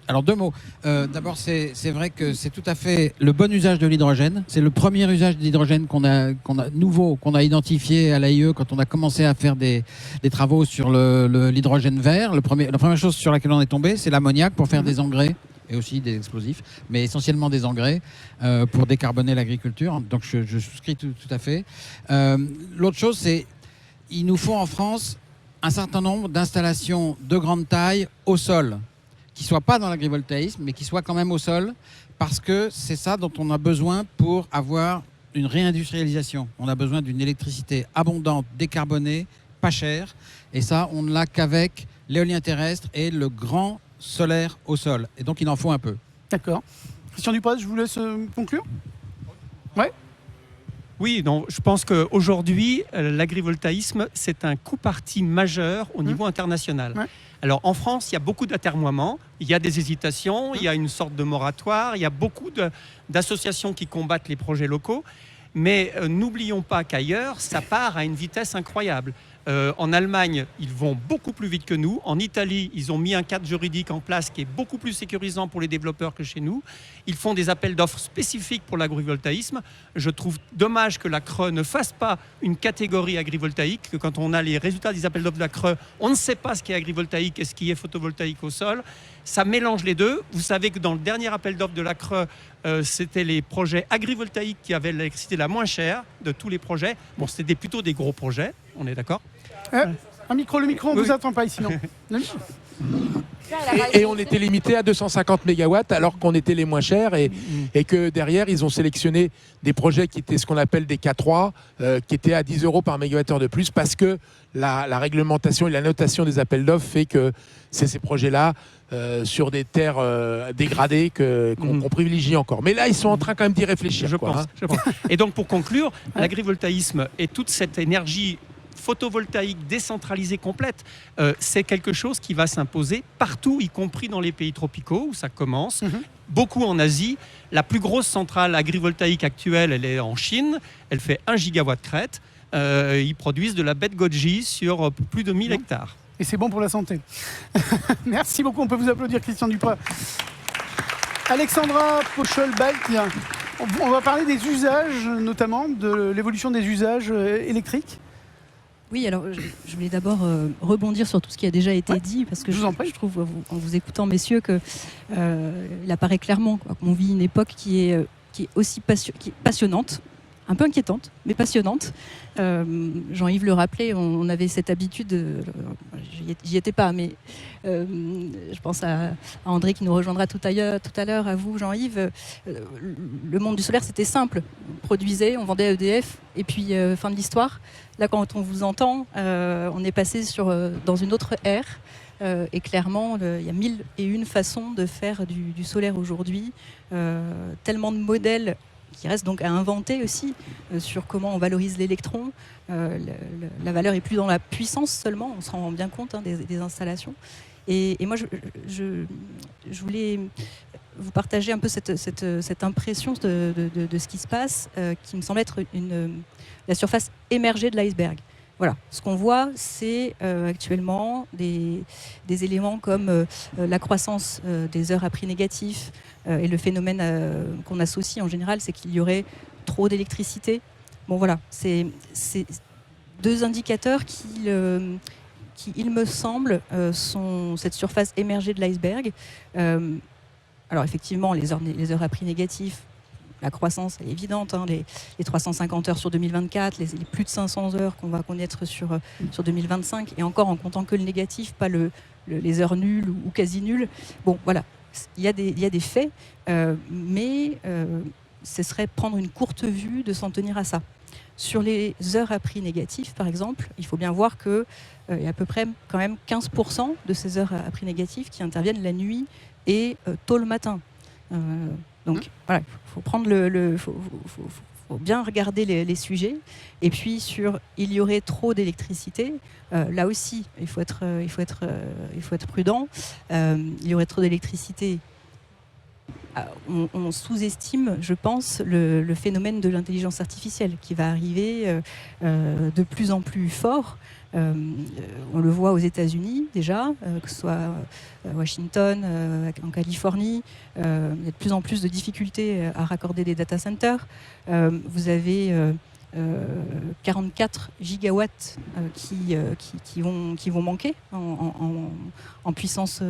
Alors 2 mots. D'abord, c'est vrai que c'est tout à fait le bon usage de l'hydrogène. C'est le premier usage de l'hydrogène qu'on a identifié à l'AIE quand on a commencé à faire des travaux sur l'hydrogène vert. La première chose sur laquelle on est tombé, c'est l'ammoniac pour faire des engrais et aussi des explosifs, mais essentiellement des engrais pour décarboner l'agriculture. Donc je souscris tout à fait. L'autre chose, c'est il nous faut en France un certain nombre d'installations de grande taille au sol, qui ne soient pas dans l'agrivoltaïsme, mais qui soient quand même au sol, parce que c'est ça dont on a besoin pour avoir une réindustrialisation. On a besoin d'une électricité abondante, décarbonée, pas chère, et ça, on ne l'a qu'avec l'éolien terrestre et le grand solaire au sol. Et donc, il en faut un peu. D'accord. Christian Duprat, je vous laisse conclure. Ouais. Oui, donc je pense qu'aujourd'hui, l'agrivoltaïsme, c'est un coup parti majeur au niveau international. Ouais. Alors en France, il y a beaucoup d'atermoiements, il y a des hésitations, il y a une sorte de moratoire, il y a beaucoup d'associations qui combattent les projets locaux, mais n'oublions pas qu'ailleurs, ça part à une vitesse incroyable. En Allemagne, ils vont beaucoup plus vite que nous. En Italie, ils ont mis un cadre juridique en place qui est beaucoup plus sécurisant pour les développeurs que chez nous. Ils font des appels d'offres spécifiques pour l'agrivoltaïsme. Je trouve dommage que la CRE ne fasse pas une catégorie agrivoltaïque, que quand on a les résultats des appels d'offres de la CRE, on ne sait pas ce qui est agrivoltaïque et ce qui est photovoltaïque au sol. Ça mélange les deux. Vous savez que dans le dernier appel d'offres de la CRE, c'était les projets agrivoltaïques qui avaient l'électricité la moins chère de tous les projets. Bon, c'était plutôt des gros projets, on est d'accord? Le micro, on ne vous attend pas ici, non. Et on était limité à 250 mégawatts alors qu'on était les moins chers et que derrière ils ont sélectionné des projets qui étaient ce qu'on appelle des K3 qui étaient à 10 € par mégawattheure de plus parce que la réglementation et la notation des appels d'offres fait que c'est ces projets-là sur des terres dégradées qu'on privilégie encore. Mais là ils sont en train quand même d'y réfléchir. Je pense. Et donc pour conclure, l'agrivoltaïsme et toute cette énergie photovoltaïque décentralisée complète, c'est quelque chose qui va s'imposer partout, y compris dans les pays tropicaux où ça commence, beaucoup en Asie. La plus grosse centrale agrivoltaïque actuelle, elle est en Chine, elle fait 1 gigawatt crête. Ils produisent de la baie de goji sur plus de 1000 hectares. Et c'est bon pour la santé. Merci beaucoup, on peut vous applaudir, Christian Duprat. Alexandra Pochol-Balti, on va parler des usages, notamment de l'évolution des usages électriques. Oui, alors je voulais d'abord rebondir sur tout ce qui a déjà été dit, parce que je trouve, en vous écoutant, messieurs, qu'il apparaît clairement qu'on vit une époque qui est aussi passionnante, un peu inquiétante, mais passionnante. Jean-Yves le rappelait, on avait cette habitude, j'y étais pas, mais je pense à André qui nous rejoindra tout à l'heure, à vous Jean-Yves. Le monde du solaire, c'était simple. On produisait, on vendait à EDF, et puis fin de l'histoire. Là, quand on vous entend, on est passé dans une autre ère. Et clairement, il y a 1001 façons de faire du solaire aujourd'hui. Tellement de modèles qui restent donc à inventer aussi sur comment on valorise l'électron. La valeur n'est plus dans la puissance seulement, on se rend bien compte des installations. Et moi, je voulais vous partager un peu cette impression de ce qui se passe, qui me semble être la surface émergée de l'iceberg. Voilà, ce qu'on voit, c'est actuellement des éléments comme la croissance des heures à prix négatif et le phénomène qu'on associe en général, c'est qu'il y aurait trop d'électricité. Bon voilà, c'est deux indicateurs qui, il me semble, sont cette surface émergée de l'iceberg. Alors effectivement, les heures à prix négatif, la croissance, elle est évidente, les 350 heures sur 2024, les plus de 500 heures qu'on va connaître sur 2025, et encore en comptant que le négatif, pas les heures nulles ou quasi nulles. Bon, voilà, il y a des faits, mais ce serait prendre une courte vue de s'en tenir à ça. Sur les heures à prix négatif, par exemple, il faut bien voir qu'il y a à peu près quand même 15% de ces heures à prix négatif qui interviennent la nuit et tôt le matin. Donc voilà, il faut prendre faut bien regarder les sujets. Et puis il y aurait trop d'électricité, là aussi il faut être prudent. Il y aurait trop d'électricité. On sous-estime, je pense, le phénomène de l'intelligence artificielle qui va arriver de plus en plus fort. On le voit aux États-Unis déjà, que ce soit à Washington, en Californie. Il y a de plus en plus de difficultés à raccorder des data centers. Vous avez 44 gigawatts qui vont manquer en puissance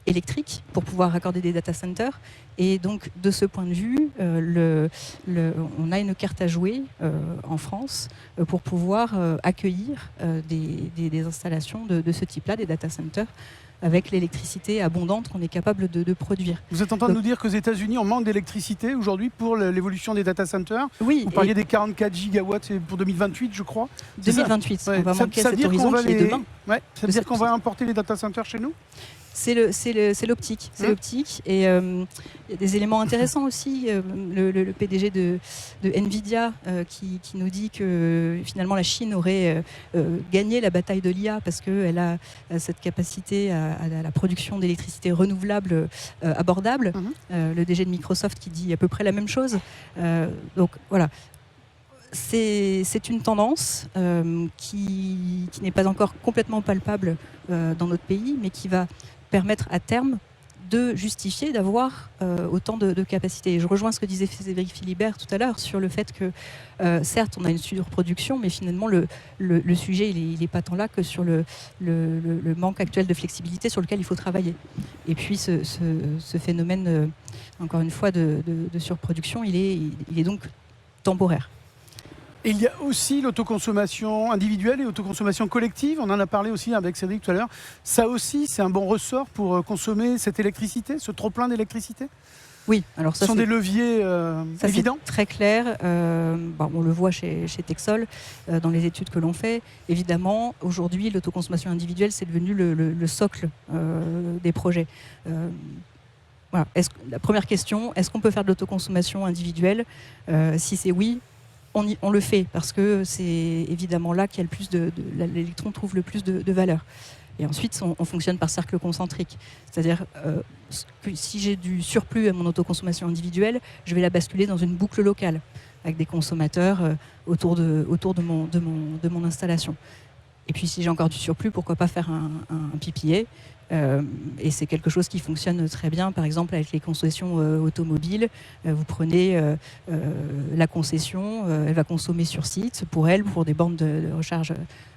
électrique pour pouvoir raccorder des data centers. Et donc, de ce point de vue, on a une carte à jouer en France pour pouvoir accueillir des installations de ce type-là, des data centers, avec l'électricité abondante qu'on est capable de produire. Vous êtes en train de nous dire qu'aux États-Unis, on manque d'électricité aujourd'hui pour l'évolution des data centers. Oui. Vous parliez des 44 gigawatts pour 2028, je crois. 2028, on va manquer cet horizon qui est demain. Ouais, ça veut dire qu'on va importer les data centers chez nous ? C'est l'optique. Et il y a des éléments intéressants aussi. Le PDG de Nvidia qui nous dit que finalement la Chine aurait gagné la bataille de l'IA parce qu'elle a cette capacité à la production d'électricité renouvelable abordable. Le DG de Microsoft qui dit à peu près la même chose. Donc voilà. C'est une tendance qui n'est pas encore complètement palpable dans notre pays, mais qui va permettre à terme de justifier d'avoir autant de capacités. Et je rejoins ce que disait Frédéric Philibert tout à l'heure sur le fait que certes on a une surproduction, mais finalement le sujet il est pas tant là que sur le manque actuel de flexibilité sur lequel il faut travailler. Et puis ce phénomène encore une fois de surproduction il est donc temporaire. Et il y a aussi l'autoconsommation individuelle et l'autoconsommation collective. On en a parlé aussi avec Cédric tout à l'heure. Ça aussi, c'est un bon ressort pour consommer cette électricité, ce trop-plein d'électricité ? Oui, alors ça, ce sont des leviers évidents. Très clair. On le voit chez Texol dans les études que l'on fait. Évidemment, aujourd'hui, l'autoconsommation individuelle, c'est devenu le socle des projets. Voilà. La première question, est-ce qu'on peut faire de l'autoconsommation individuelle ? Si c'est oui, on le fait parce que c'est évidemment là qu'il y a le plus l'électron trouve le plus de valeur. Et ensuite, on fonctionne par cercle concentrique. C'est-à-dire que si j'ai du surplus à mon autoconsommation individuelle, je vais la basculer dans une boucle locale avec des consommateurs autour de mon installation. Et puis si j'ai encore du surplus, pourquoi pas faire un PPA ? Et c'est quelque chose qui fonctionne très bien, par exemple avec les concessions automobiles. Vous prenez la concession, elle va consommer sur site pour des bornes de recharge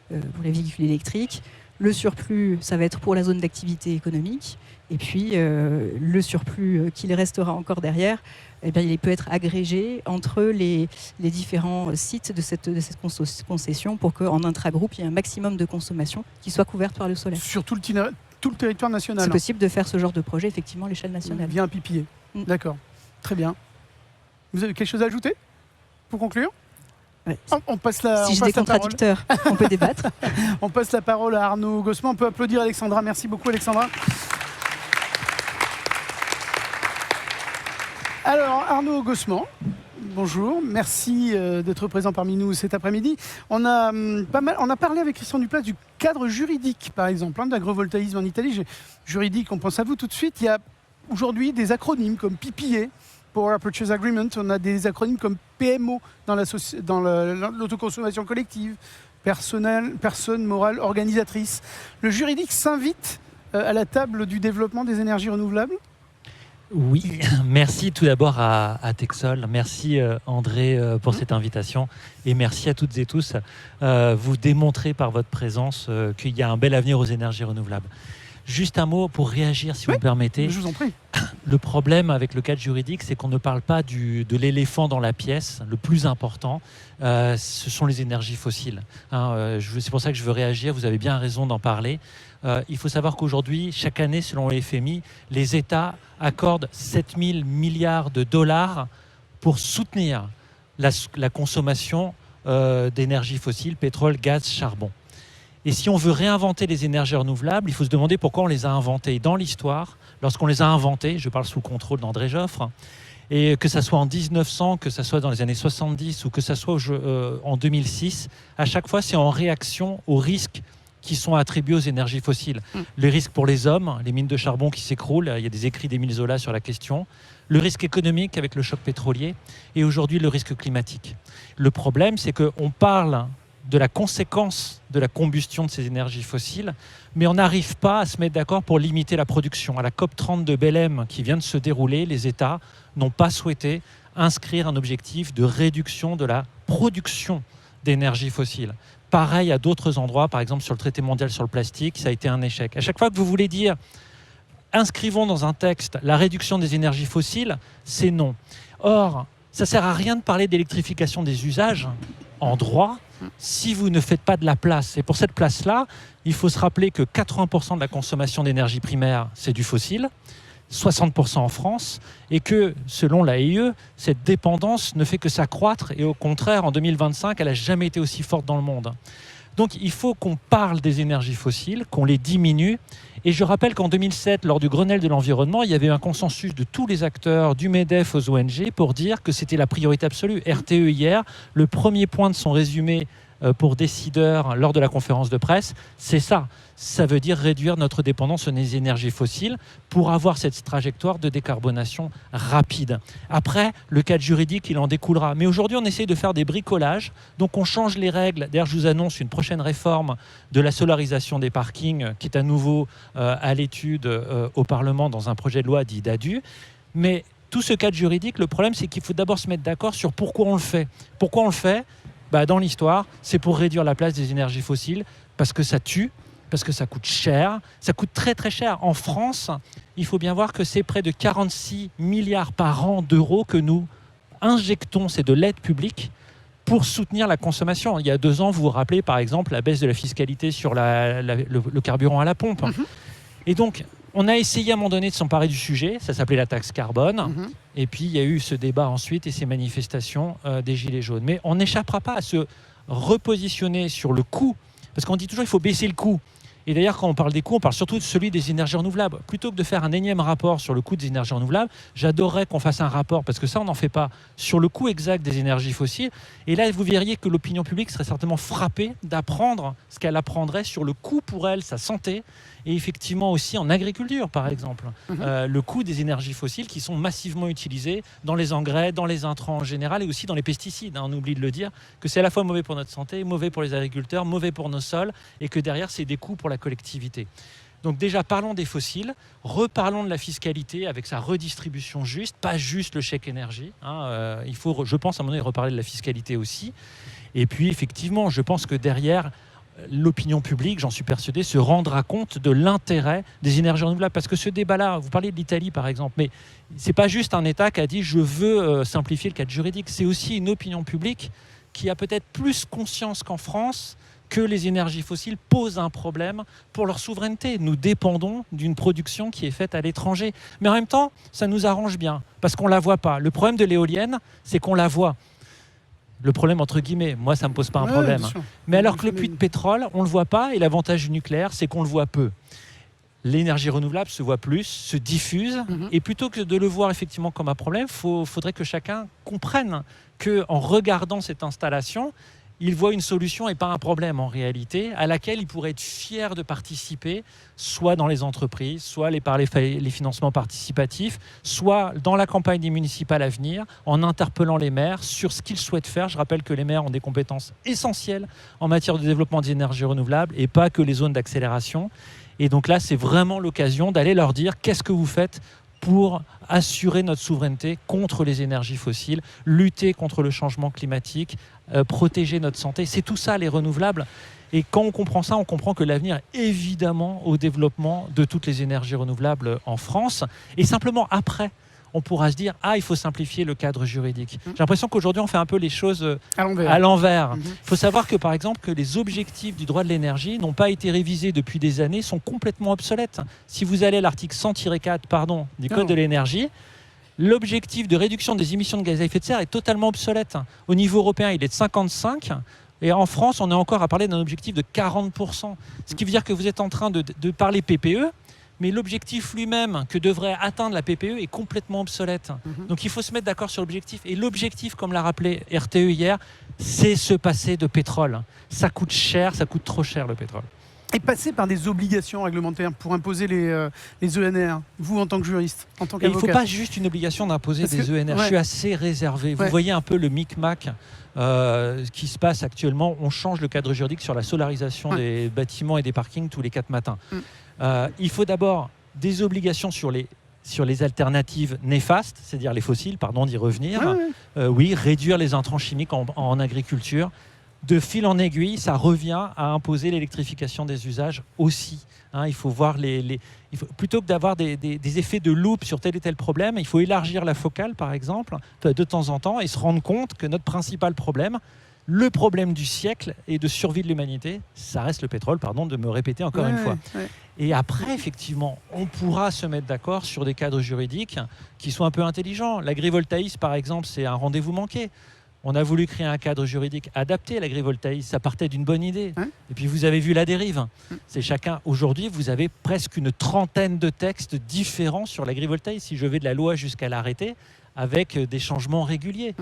pour les véhicules électriques. Le surplus, ça va être pour la zone d'activité économique. Et puis, le surplus qu'il restera encore derrière, eh bien, il peut être agrégé entre les différents sites de cette concession pour qu'en intragroupe, il y ait un maximum de consommation qui soit couverte par le solaire. Sur tout le territoire national. C'est possible de faire ce genre de projet, effectivement, à l'échelle nationale. Via un PPA. D'accord. Très bien. Vous avez quelque chose à ajouter pour conclure? Ouais. On passe si j'ai des contradicteurs, on peut débattre. On passe la parole à Arnaud Gosselin. On peut applaudir Alexandra. Merci beaucoup, Alexandra. Alors, Arnaud Gosselin, bonjour. Merci d'être présent parmi nous cet après-midi. On a parlé avec Christian Duplace du cadre juridique, par exemple, de l'agrivoltaïsme en Italie. Juridique, on pense à vous tout de suite. Il y a aujourd'hui des acronymes comme PPA, Power Purchase Agreement. On a des acronymes comme PMO dans l'autoconsommation collective, personne morale organisatrice. Le juridique s'invite à la table du développement des énergies renouvelables. Oui, merci tout d'abord à Texol, merci André pour cette invitation et merci à toutes et tous. Vous démontrez par votre présence qu'il y a un bel avenir aux énergies renouvelables. Juste un mot pour réagir, si vous me permettez. Je vous en prie. Le problème avec le cadre juridique, c'est qu'on ne parle pas de l'éléphant dans la pièce. Le plus important, ce sont les énergies fossiles. C'est pour ça que je veux réagir. Vous avez bien raison d'en parler. Il faut savoir qu'aujourd'hui, chaque année, selon le FMI, les États accordent 7 000 milliards de dollars pour soutenir la consommation d'énergie fossile, pétrole, gaz, charbon. Et si on veut réinventer les énergies renouvelables, il faut se demander pourquoi on les a inventées. Dans l'histoire, lorsqu'on les a inventées, je parle sous le contrôle d'André Joffre, et que ça soit en 1900, que ça soit dans les années 70 ou que ça soit en 2006, à chaque fois, c'est en réaction aux risques qui sont attribués aux énergies fossiles. Le risque pour les hommes, les mines de charbon qui s'écroulent, il y a des écrits d'Émile Zola sur la question, le risque économique avec le choc pétrolier, et aujourd'hui le risque climatique. Le problème, c'est qu'on parle de la conséquence de la combustion de ces énergies fossiles, mais on n'arrive pas à se mettre d'accord pour limiter la production. À la COP30 de Belém qui vient de se dérouler, les États n'ont pas souhaité inscrire un objectif de réduction de la production d'énergie fossile. Pareil à d'autres endroits, par exemple sur le traité mondial sur le plastique, ça a été un échec. À chaque fois que vous voulez dire inscrivons dans un texte la réduction des énergies fossiles, c'est non. Or, ça ne sert à rien de parler d'électrification des usages en droit si vous ne faites pas de la place. Et pour cette place-là, il faut se rappeler que 80% de la consommation d'énergie primaire, c'est du fossile, 60% en France, et que, selon l'AIE, cette dépendance ne fait que s'accroître, et au contraire, en 2025, elle n'a jamais été aussi forte dans le monde. Donc il faut qu'on parle des énergies fossiles, qu'on les diminue. Et je rappelle qu'en 2007, lors du Grenelle de l'environnement, il y avait un consensus de tous les acteurs, du MEDEF aux ONG, pour dire que c'était la priorité absolue. RTE hier, le premier point de son résumé pour décideurs lors de la conférence de presse, c'est ça. Ça veut dire réduire notre dépendance aux énergies fossiles pour avoir cette trajectoire de décarbonation rapide. Après, le cadre juridique, il en découlera. Mais aujourd'hui, on essaie de faire des bricolages. Donc, on change les règles. D'ailleurs, je vous annonce une prochaine réforme de la solarisation des parkings qui est à nouveau à l'étude au Parlement dans un projet de loi dit DADU. Mais tout ce cadre juridique, le problème, c'est qu'il faut d'abord se mettre d'accord sur pourquoi on le fait. Pourquoi on le fait ? Dans l'histoire, c'est pour réduire la place des énergies fossiles, parce que ça tue, parce que ça coûte cher, ça coûte très très cher. En France, il faut bien voir que c'est près de 46 milliards par an d'euros que nous injectons, c'est de l'aide publique, pour soutenir la consommation. Il y a 2 ans, vous vous rappelez par exemple la baisse de la fiscalité sur le carburant à la pompe. Et donc, on a essayé à un moment donné de s'emparer du sujet, ça s'appelait la taxe carbone, et puis il y a eu ce débat ensuite et ces manifestations des Gilets jaunes. Mais on n'échappera pas à se repositionner sur le coût, parce qu'on dit toujours qu'il faut baisser le coût. Et d'ailleurs, quand on parle des coûts, on parle surtout de celui des énergies renouvelables. Plutôt que de faire un énième rapport sur le coût des énergies renouvelables, j'adorerais qu'on fasse un rapport, parce que ça, on n'en fait pas, sur le coût exact des énergies fossiles. Et là, vous verriez que l'opinion publique serait certainement frappée d'apprendre ce qu'elle apprendrait sur le coût pour elle, sa santé, et effectivement aussi en agriculture, par exemple. Le coût des énergies fossiles qui sont massivement utilisées dans les engrais, dans les intrants en général, et aussi dans les pesticides. On oublie de le dire, que c'est à la fois mauvais pour notre santé, mauvais pour les agriculteurs, mauvais pour nos sols, et que derrière, c'est des coûts pour la collectivité. Donc déjà, parlons des fossiles, reparlons de la fiscalité avec sa redistribution juste, pas juste le chèque énergie. Il faut, je pense, à un moment donné, reparler de la fiscalité aussi. Et puis, effectivement, je pense que derrière, l'opinion publique, j'en suis persuadé, se rendra compte de l'intérêt des énergies renouvelables. Parce que ce débat-là, vous parlez de l'Italie par exemple, mais ce n'est pas juste un État qui a dit je veux simplifier le cadre juridique, c'est aussi une opinion publique qui a peut-être plus conscience qu'en France que les énergies fossiles posent un problème pour leur souveraineté. Nous dépendons d'une production qui est faite à l'étranger. Mais en même temps, ça nous arrange bien, parce qu'on ne la voit pas. Le problème de l'éolienne, c'est qu'on la voit. Le problème, entre guillemets, moi, ça ne me pose pas un problème. Mais alors que le puits de pétrole, on ne le voit pas, et l'avantage du nucléaire, c'est qu'on le voit peu. L'énergie renouvelable se voit plus, se diffuse, et plutôt que de le voir effectivement comme un problème, faudrait que chacun comprenne qu'en regardant cette installation, il voit une solution et pas un problème en réalité, à laquelle il pourrait être fier de participer, soit dans les entreprises, soit par les financements participatifs, soit dans la campagne des municipales à venir, en interpellant les maires sur ce qu'ils souhaitent faire. Je rappelle que les maires ont des compétences essentielles en matière de développement des énergies renouvelables et pas que les zones d'accélération. Et donc là, c'est vraiment l'occasion d'aller leur dire qu'est-ce que vous faites pour assurer notre souveraineté contre les énergies fossiles, lutter contre le changement climatique, protéger notre santé. C'est tout ça, les renouvelables. Et quand on comprend ça, on comprend que l'avenir est évidemment au développement de toutes les énergies renouvelables en France. Et simplement après, on pourra se dire « Ah, il faut simplifier le cadre juridique ». J'ai l'impression qu'aujourd'hui, on fait un peu les choses à l'envers. Il faut savoir que, par exemple, que les objectifs du droit de l'énergie n'ont pas été révisés depuis des années, sont complètement obsolètes. Si vous allez à l'article 100-4 du Code de l'énergie, l'objectif de réduction des émissions de gaz à effet de serre est totalement obsolète. Au niveau européen, il est de 55. Et en France, on est encore à parler d'un objectif de 40%. Ce qui veut dire que vous êtes en train de parler PPE, mais l'objectif lui-même que devrait atteindre la PPE est complètement obsolète. Donc il faut se mettre d'accord sur l'objectif. Et l'objectif, comme l'a rappelé RTE hier, c'est se passer de pétrole. Ça coûte cher, ça coûte trop cher le pétrole. Et passer par des obligations réglementaires pour imposer les ENR, vous en tant que juriste, en tant qu'avocat. Il ne faut pas juste une obligation d'imposer des ENR. Je suis assez réservé. Vous voyez un peu le micmac qui se passe actuellement. On change le cadre juridique sur la solarisation des bâtiments et des parkings tous les 4 matins. Il faut d'abord des obligations sur les alternatives néfastes, c'est-à-dire les fossiles, pardon d'y revenir. Oui, réduire les intrants chimiques en agriculture. De fil en aiguille, ça revient à imposer l'électrification des usages aussi. Il faut voir plutôt que d'avoir des effets de loupe sur tel et tel problème, il faut élargir la focale, par exemple, de temps en temps, et se rendre compte que notre principal problème, le problème du siècle et de survie de l'humanité, ça reste le pétrole, pardon de me répéter encore une fois. Et après, effectivement, on pourra se mettre d'accord sur des cadres juridiques qui soient un peu intelligents. L'agrivoltaïsme, par exemple, c'est un rendez-vous manqué. On a voulu créer un cadre juridique adapté à l'agrivoltaïsme. Ça partait d'une bonne idée. Et puis vous avez vu la dérive. C'est chacun. Aujourd'hui, vous avez presque une trentaine de textes différents sur l'agrivoltaïsme. Si je vais de la loi jusqu'à l'arrêté, avec des changements réguliers.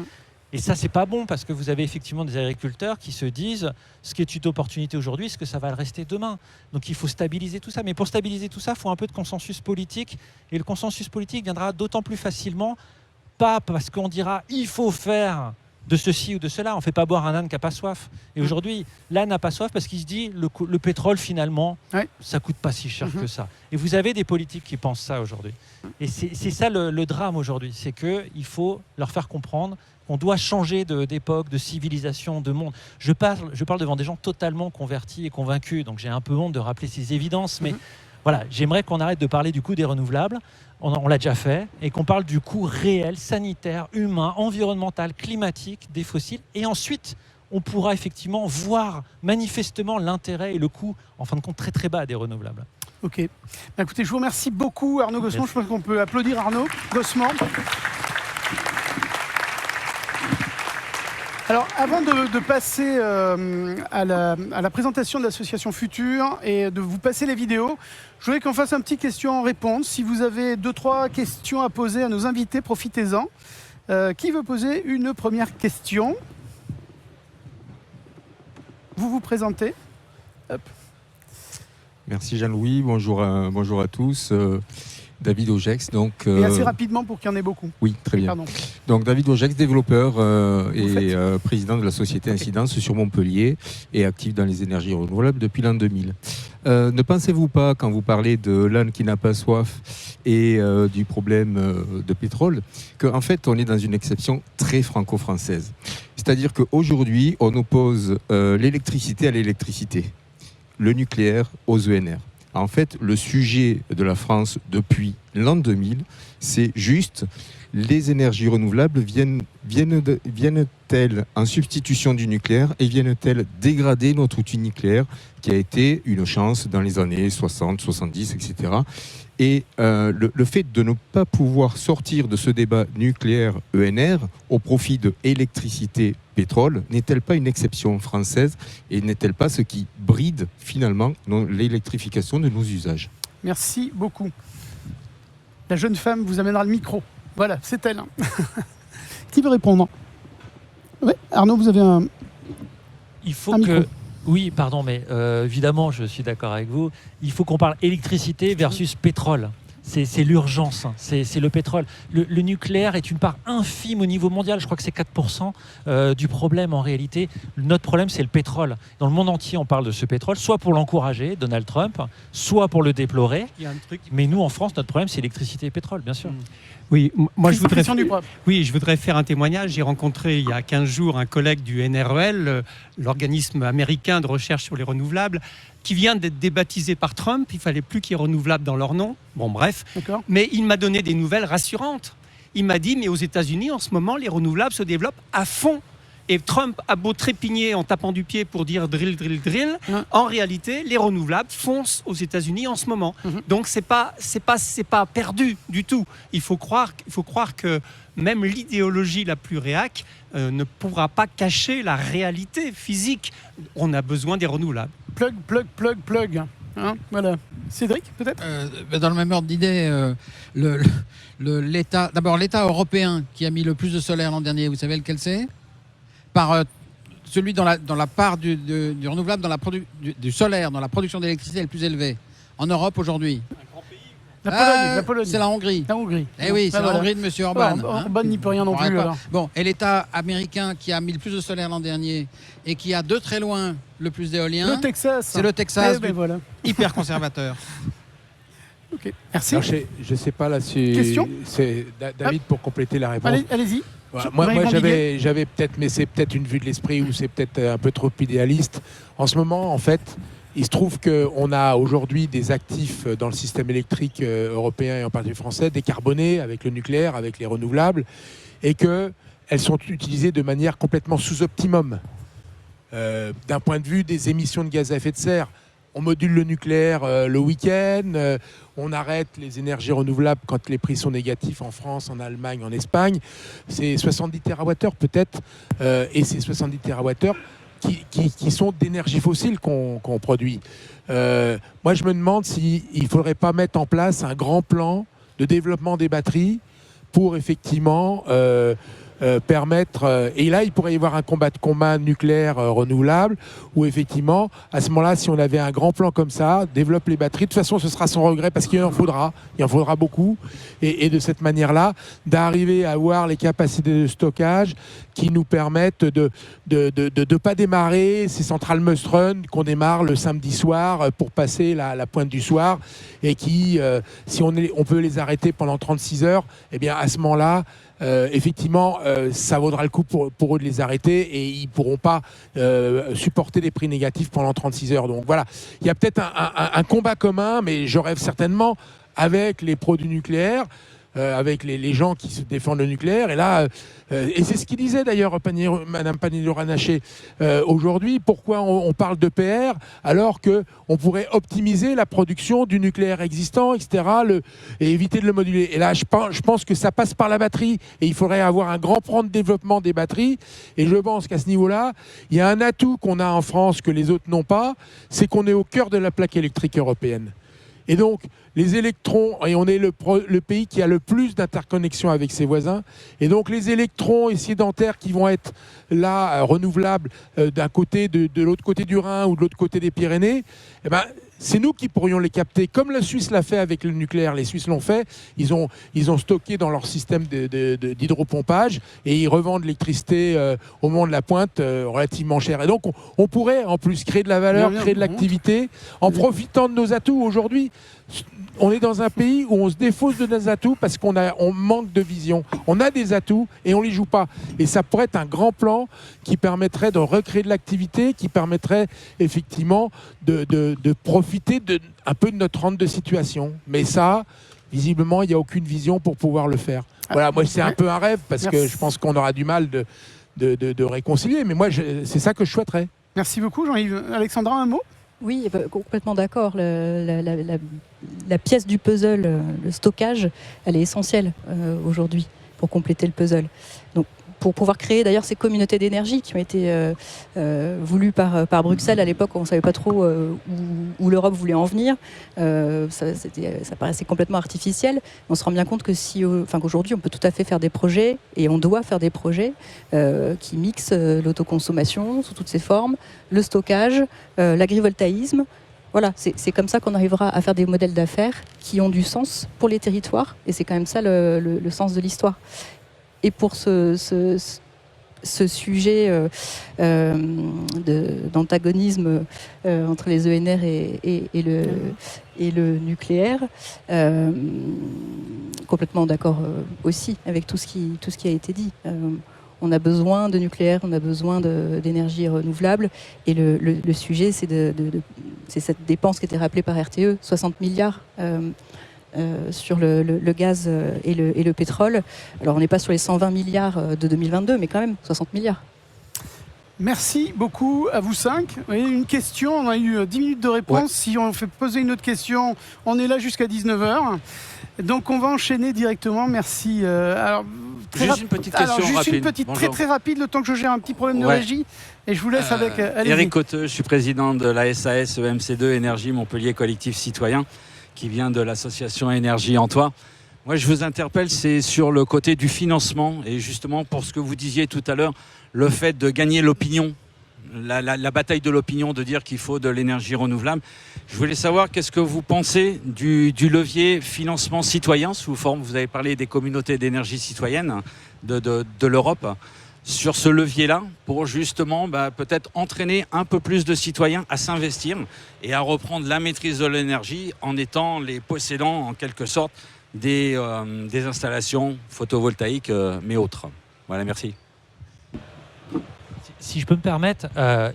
Et ça, c'est pas bon parce que vous avez effectivement des agriculteurs qui se disent ce qui est une opportunité aujourd'hui, est-ce que ça va le rester demain? Donc il faut stabiliser tout ça. Mais pour stabiliser tout ça, il faut un peu de consensus politique. Et le consensus politique viendra d'autant plus facilement, pas parce qu'on dira il faut faire de ceci ou de cela. On ne fait pas boire un âne qui n'a pas soif. Et aujourd'hui, l'âne n'a pas soif parce qu'il se dit le pétrole, finalement, ça ne coûte pas si cher que ça. Et vous avez des politiques qui pensent ça aujourd'hui. Et c'est ça le drame aujourd'hui. C'est qu'il faut leur faire comprendre qu'on doit changer d'époque, de civilisation, de monde. Je parle devant des gens totalement convertis et convaincus. Donc j'ai un peu honte de rappeler ces évidences. Mais voilà, j'aimerais qu'on arrête de parler du coût des renouvelables. On l'a déjà fait, et qu'on parle du coût réel, sanitaire, humain, environnemental, climatique des fossiles. Et ensuite, on pourra effectivement voir manifestement l'intérêt et le coût, en fin de compte, très très bas des renouvelables. Ok. Écoutez, je vous remercie beaucoup, Arnaud Gossement. Je pense qu'on peut applaudir Arnaud Gossement. Alors, avant de passer à la présentation de l'association Futur et de vous passer les vidéos, je voudrais qu'on fasse un petit question-réponse. Si vous avez 2-3 questions à poser à nos invités, profitez-en. Qui veut poser une première question? Vous vous présentez. Hop. Merci Jean-Louis, bonjour à tous. David Augex, donc... Et assez rapidement pour qu'il y en ait beaucoup. Oui, très bien. Pardon. Donc David Augex, développeur et président de la société Incidence sur Montpellier et actif dans les énergies renouvelables depuis l'an 2000. Ne pensez-vous pas, quand vous parlez de l'âne qui n'a pas soif et du problème de pétrole, qu'en fait on est dans une exception très franco-française. C'est-à-dire qu'aujourd'hui, on oppose l'électricité à l'électricité. le nucléaire aux ENR. En fait, le sujet de la France depuis l'an 2000, c'est juste les énergies renouvelables viennent-elles en substitution du nucléaire et viennent-elles dégrader notre outil nucléaire qui a été une chance dans les années 60, 70, etc. Et le fait de ne pas pouvoir sortir de ce débat nucléaire-ENR au profit de électricité-pétrole, n'est-elle pas une exception française et n'est-elle pas ce qui bride finalement l'électrification de nos usages ? Merci beaucoup. La jeune femme vous amènera le micro. Voilà, c'est elle. Qui veut répondre ? Oui, Arnaud, vous avez un micro. Oui, pardon, mais évidemment, je suis d'accord avec vous. Il faut qu'on parle électricité versus pétrole. C'est l'urgence, c'est le pétrole. Le nucléaire est une part infime au niveau mondial. Je crois que c'est 4% du problème en réalité. Notre problème, c'est le pétrole. Dans le monde entier, on parle de ce pétrole, soit pour l'encourager, Donald Trump, soit pour le déplorer. Mais nous, en France, notre problème, c'est l'électricité et le pétrole, bien sûr. Oui, moi je voudrais faire un témoignage. J'ai rencontré il y a 15 jours un collègue du NREL, l'organisme américain de recherche sur les renouvelables, qui vient d'être débaptisé par Trump. Il ne fallait plus qu'il y ait renouvelable dans leur nom. Bon, bref. D'accord. Mais il m'a donné des nouvelles rassurantes. Il m'a dit, mais aux États-Unis, en ce moment, les renouvelables se développent à fond. Et Trump a beau trépigner en tapant du pied pour dire drill, drill, drill, en réalité, les renouvelables foncent aux États-Unis en ce moment. Donc c'est pas perdu du tout. Il faut croire que même l'idéologie la plus réac ne pourra pas cacher la réalité physique. On a besoin des renouvelables. Plug. Hein, voilà. Cédric, peut-être Dans le même ordre d'idée, l'État européen qui a mis le plus de solaire l'an dernier, vous savez lequel c'est ? Par celui dans la part du renouvelable, du solaire, dans la production d'électricité est le plus élevé en Europe aujourd'hui. La Pologne. C'est la Hongrie. Eh oui, c'est la Hongrie de M. Orban. Orban n'y peut rien non plus. Alors. Bon, et l'État américain qui a mis le plus de solaire l'an dernier et qui a de très loin le plus d'éolien, le Texas. C'est le Texas, voilà. Hyper conservateur. Ok, merci. Alors, je ne sais pas là si c'est David pour compléter la réponse. Allez-y. Voilà. Moi j'avais peut-être, mais c'est peut-être une vue de l'esprit ou c'est peut-être un peu trop idéaliste. En ce moment, en fait, il se trouve qu'on a aujourd'hui des actifs dans le système électrique européen et en particulier français, décarbonés avec le nucléaire, avec les renouvelables, et qu'elles sont utilisées de manière complètement sous-optimum. D'un point de vue des émissions de gaz à effet de serre, on module le nucléaire le week-end, on arrête les énergies renouvelables quand les prix sont négatifs en France, en Allemagne, en Espagne. C'est 70 TWh peut-être, et ces 70 TWh qui sont d'énergie fossile qu'on produit. Moi, je me demande s'il ne faudrait pas mettre en place un grand plan de développement des batteries pour effectivement permettre... et là, il pourrait y avoir un combat nucléaire renouvelable où effectivement, à ce moment-là, si on avait un grand plan comme ça, développe les batteries. De toute façon, ce sera sans regret parce qu'il en faudra beaucoup. Et de cette manière-là, d'arriver à avoir les capacités de stockage qui nous permettent de ne pas démarrer ces centrales must-run qu'on démarre le samedi soir pour passer la pointe du soir et qui, si on peut les arrêter pendant 36 heures, eh bien, à ce moment-là, effectivement, ça vaudra le coup pour eux de les arrêter et ils ne pourront pas supporter des prix négatifs pendant 36 heures. Donc voilà, il y a peut-être un combat commun, mais je rêve certainement avec les pros du nucléaire, avec les gens qui se défendent le nucléaire. Et là, et c'est ce qu'il disait d'ailleurs Mme Pannier-Runacher aujourd'hui, pourquoi on parle de PR alors qu'on pourrait optimiser la production du nucléaire existant, etc., et éviter de le moduler. Et là, je pense que ça passe par la batterie et il faudrait avoir un grand plan de développement des batteries. Et je pense qu'à ce niveau-là, il y a un atout qu'on a en France que les autres n'ont pas, c'est qu'on est au cœur de la plaque électrique européenne. Et donc, les électrons, et on est le pays qui a le plus d'interconnexions avec ses voisins, et donc les électrons excédentaires qui vont être là, renouvelables, d'un côté, de l'autre côté du Rhin ou de l'autre côté des Pyrénées, eh ben, c'est nous qui pourrions les capter. Comme la Suisse l'a fait avec le nucléaire, les Suisses l'ont fait, ils ont stocké dans leur système d'hydropompage et ils revendent l'électricité au moment de la pointe relativement cher. Et donc on pourrait en plus créer de la valeur, créer de l'activité en profitant de nos atouts aujourd'hui. on est dans un pays où on se défausse de nos atouts parce qu'on manque de vision. On a des atouts et on les joue pas. Et ça pourrait être un grand plan qui permettrait de recréer de l'activité, qui permettrait effectivement de profiter un peu de notre rente de situation. Mais ça, visiblement, il n'y a aucune vision pour pouvoir le faire. Voilà, moi c'est un peu un rêve parce que je pense qu'on aura du mal de réconcilier. Mais moi, c'est ça que je souhaiterais. Merci beaucoup, Jean-Yves. Alexandra, un mot ? Oui, complètement d'accord. La pièce du puzzle, le stockage, elle est essentielle aujourd'hui pour compléter le puzzle. Donc, pour pouvoir créer d'ailleurs ces communautés d'énergie qui ont été voulues par Bruxelles à l'époque, on ne savait pas trop où l'Europe voulait en venir. Ça paraissait complètement artificiel. On se rend bien compte qu'aujourd'hui, on peut tout à fait faire des projets, et on doit faire des projets qui mixent l'autoconsommation sous toutes ses formes, le stockage, l'agrivoltaïsme. Voilà, c'est comme ça qu'on arrivera à faire des modèles d'affaires qui ont du sens pour les territoires, et c'est quand même ça le sens de l'histoire. Et pour ce sujet d'antagonisme entre les ENR et le nucléaire, complètement d'accord aussi avec tout ce qui a été dit. On a besoin de nucléaire, on a besoin d'énergie renouvelable, et le sujet, c'est cette dépense qui était rappelée par RTE, 60 milliards sur le gaz et le pétrole. Alors on n'est pas sur les 120 milliards de 2022, mais quand même 60 milliards. Merci beaucoup à vous 5. Vous voyez, une question, on a eu 10 minutes de réponse. Ouais. Si on fait poser une autre question, on est là jusqu'à 19h. Donc on va enchaîner directement. Merci. Juste une petite question rapide. Très rapide, le temps que je gère un petit problème de régie. Et je vous laisse avec... Éric Coteux, je suis président de la SAS EMC2 Énergie Montpellier Collectif Citoyen, qui vient de l'association Énergie en Toi. Moi, je vous interpelle, c'est sur le côté du financement, et justement pour ce que vous disiez tout à l'heure, le fait de gagner l'opinion, la bataille de l'opinion, de dire qu'il faut de l'énergie renouvelable. Je voulais savoir qu'est-ce que vous pensez du levier financement citoyen sous forme, vous avez parlé des communautés d'énergie citoyenne de l'Europe, sur ce levier-là, pour justement peut-être entraîner un peu plus de citoyens à s'investir et à reprendre la maîtrise de l'énergie en étant les possédants en quelque sorte des installations photovoltaïques mais autres. Voilà, merci. Si je peux me permettre,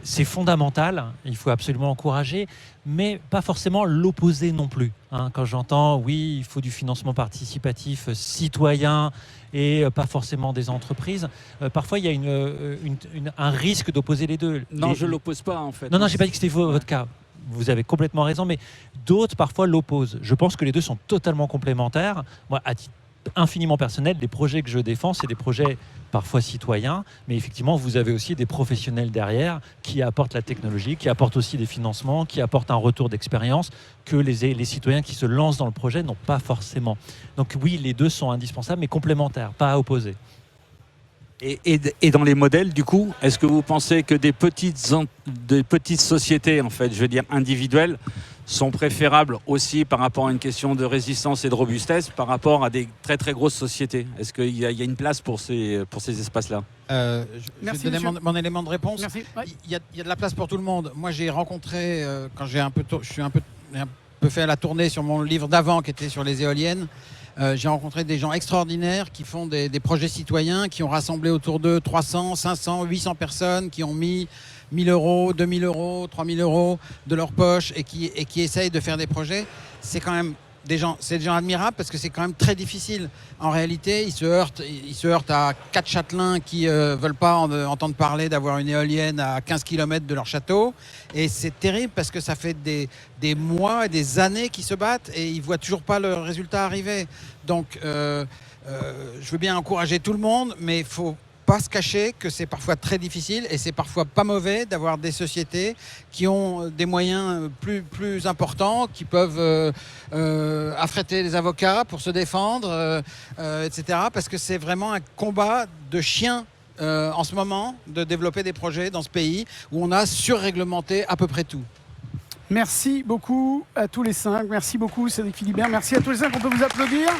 c'est fondamental, il faut absolument encourager, mais pas forcément l'opposer non plus. Quand j'entends, oui, il faut du financement participatif citoyen et pas forcément des entreprises, parfois il y a un risque d'opposer les deux. Non, je ne l'oppose pas en fait. Non, je n'ai pas dit que c'était votre cas. Vous avez complètement raison, mais d'autres parfois l'opposent. Je pense que les deux sont totalement complémentaires. Moi, à titre infiniment personnel, les projets que je défends, c'est des projets parfois citoyens, mais effectivement, vous avez aussi des professionnels derrière qui apportent la technologie, qui apportent aussi des financements, qui apportent un retour d'expérience que les citoyens qui se lancent dans le projet n'ont pas forcément. Donc oui, les deux sont indispensables, mais complémentaires, pas à opposer. Et dans les modèles, du coup, est-ce que vous pensez que des petites sociétés, en fait, je veux dire individuelles, sont préférables aussi par rapport à une question de résistance et de robustesse par rapport à des très très grosses sociétés? Est-ce qu'il y a une place pour ces espaces-là? Je vais donner mon élément de réponse. Il y a de la place pour tout le monde. Moi, j'ai rencontré, quand je suis un peu fait la tournée sur mon livre d'avant qui était sur les éoliennes, j'ai rencontré des gens extraordinaires qui font des projets citoyens, qui ont rassemblé autour d'eux 300, 500, 800 personnes, qui ont mis 1 000 euros, 2 000 euros, 3 000 euros de leur poche et qui essayent de faire des projets. C'est quand même des gens admirables parce que c'est quand même très difficile. En réalité, ils se heurtent à 4 châtelains qui veulent pas entendre parler d'avoir une éolienne à 15 km de leur château. Et c'est terrible parce que ça fait des mois et des années qu'ils se battent et ils voient toujours pas le résultat arriver. Donc, je veux bien encourager tout le monde, mais il faut pas se cacher que c'est parfois très difficile et c'est parfois pas mauvais d'avoir des sociétés qui ont des moyens plus importants, qui peuvent affréter les avocats pour se défendre, etc. Parce que c'est vraiment un combat de chiens en ce moment de développer des projets dans ce pays où on a surréglementé à peu près tout. Merci beaucoup à tous les 5. Merci beaucoup Cédric Philibert. Merci à tous les 5. On peut vous applaudir.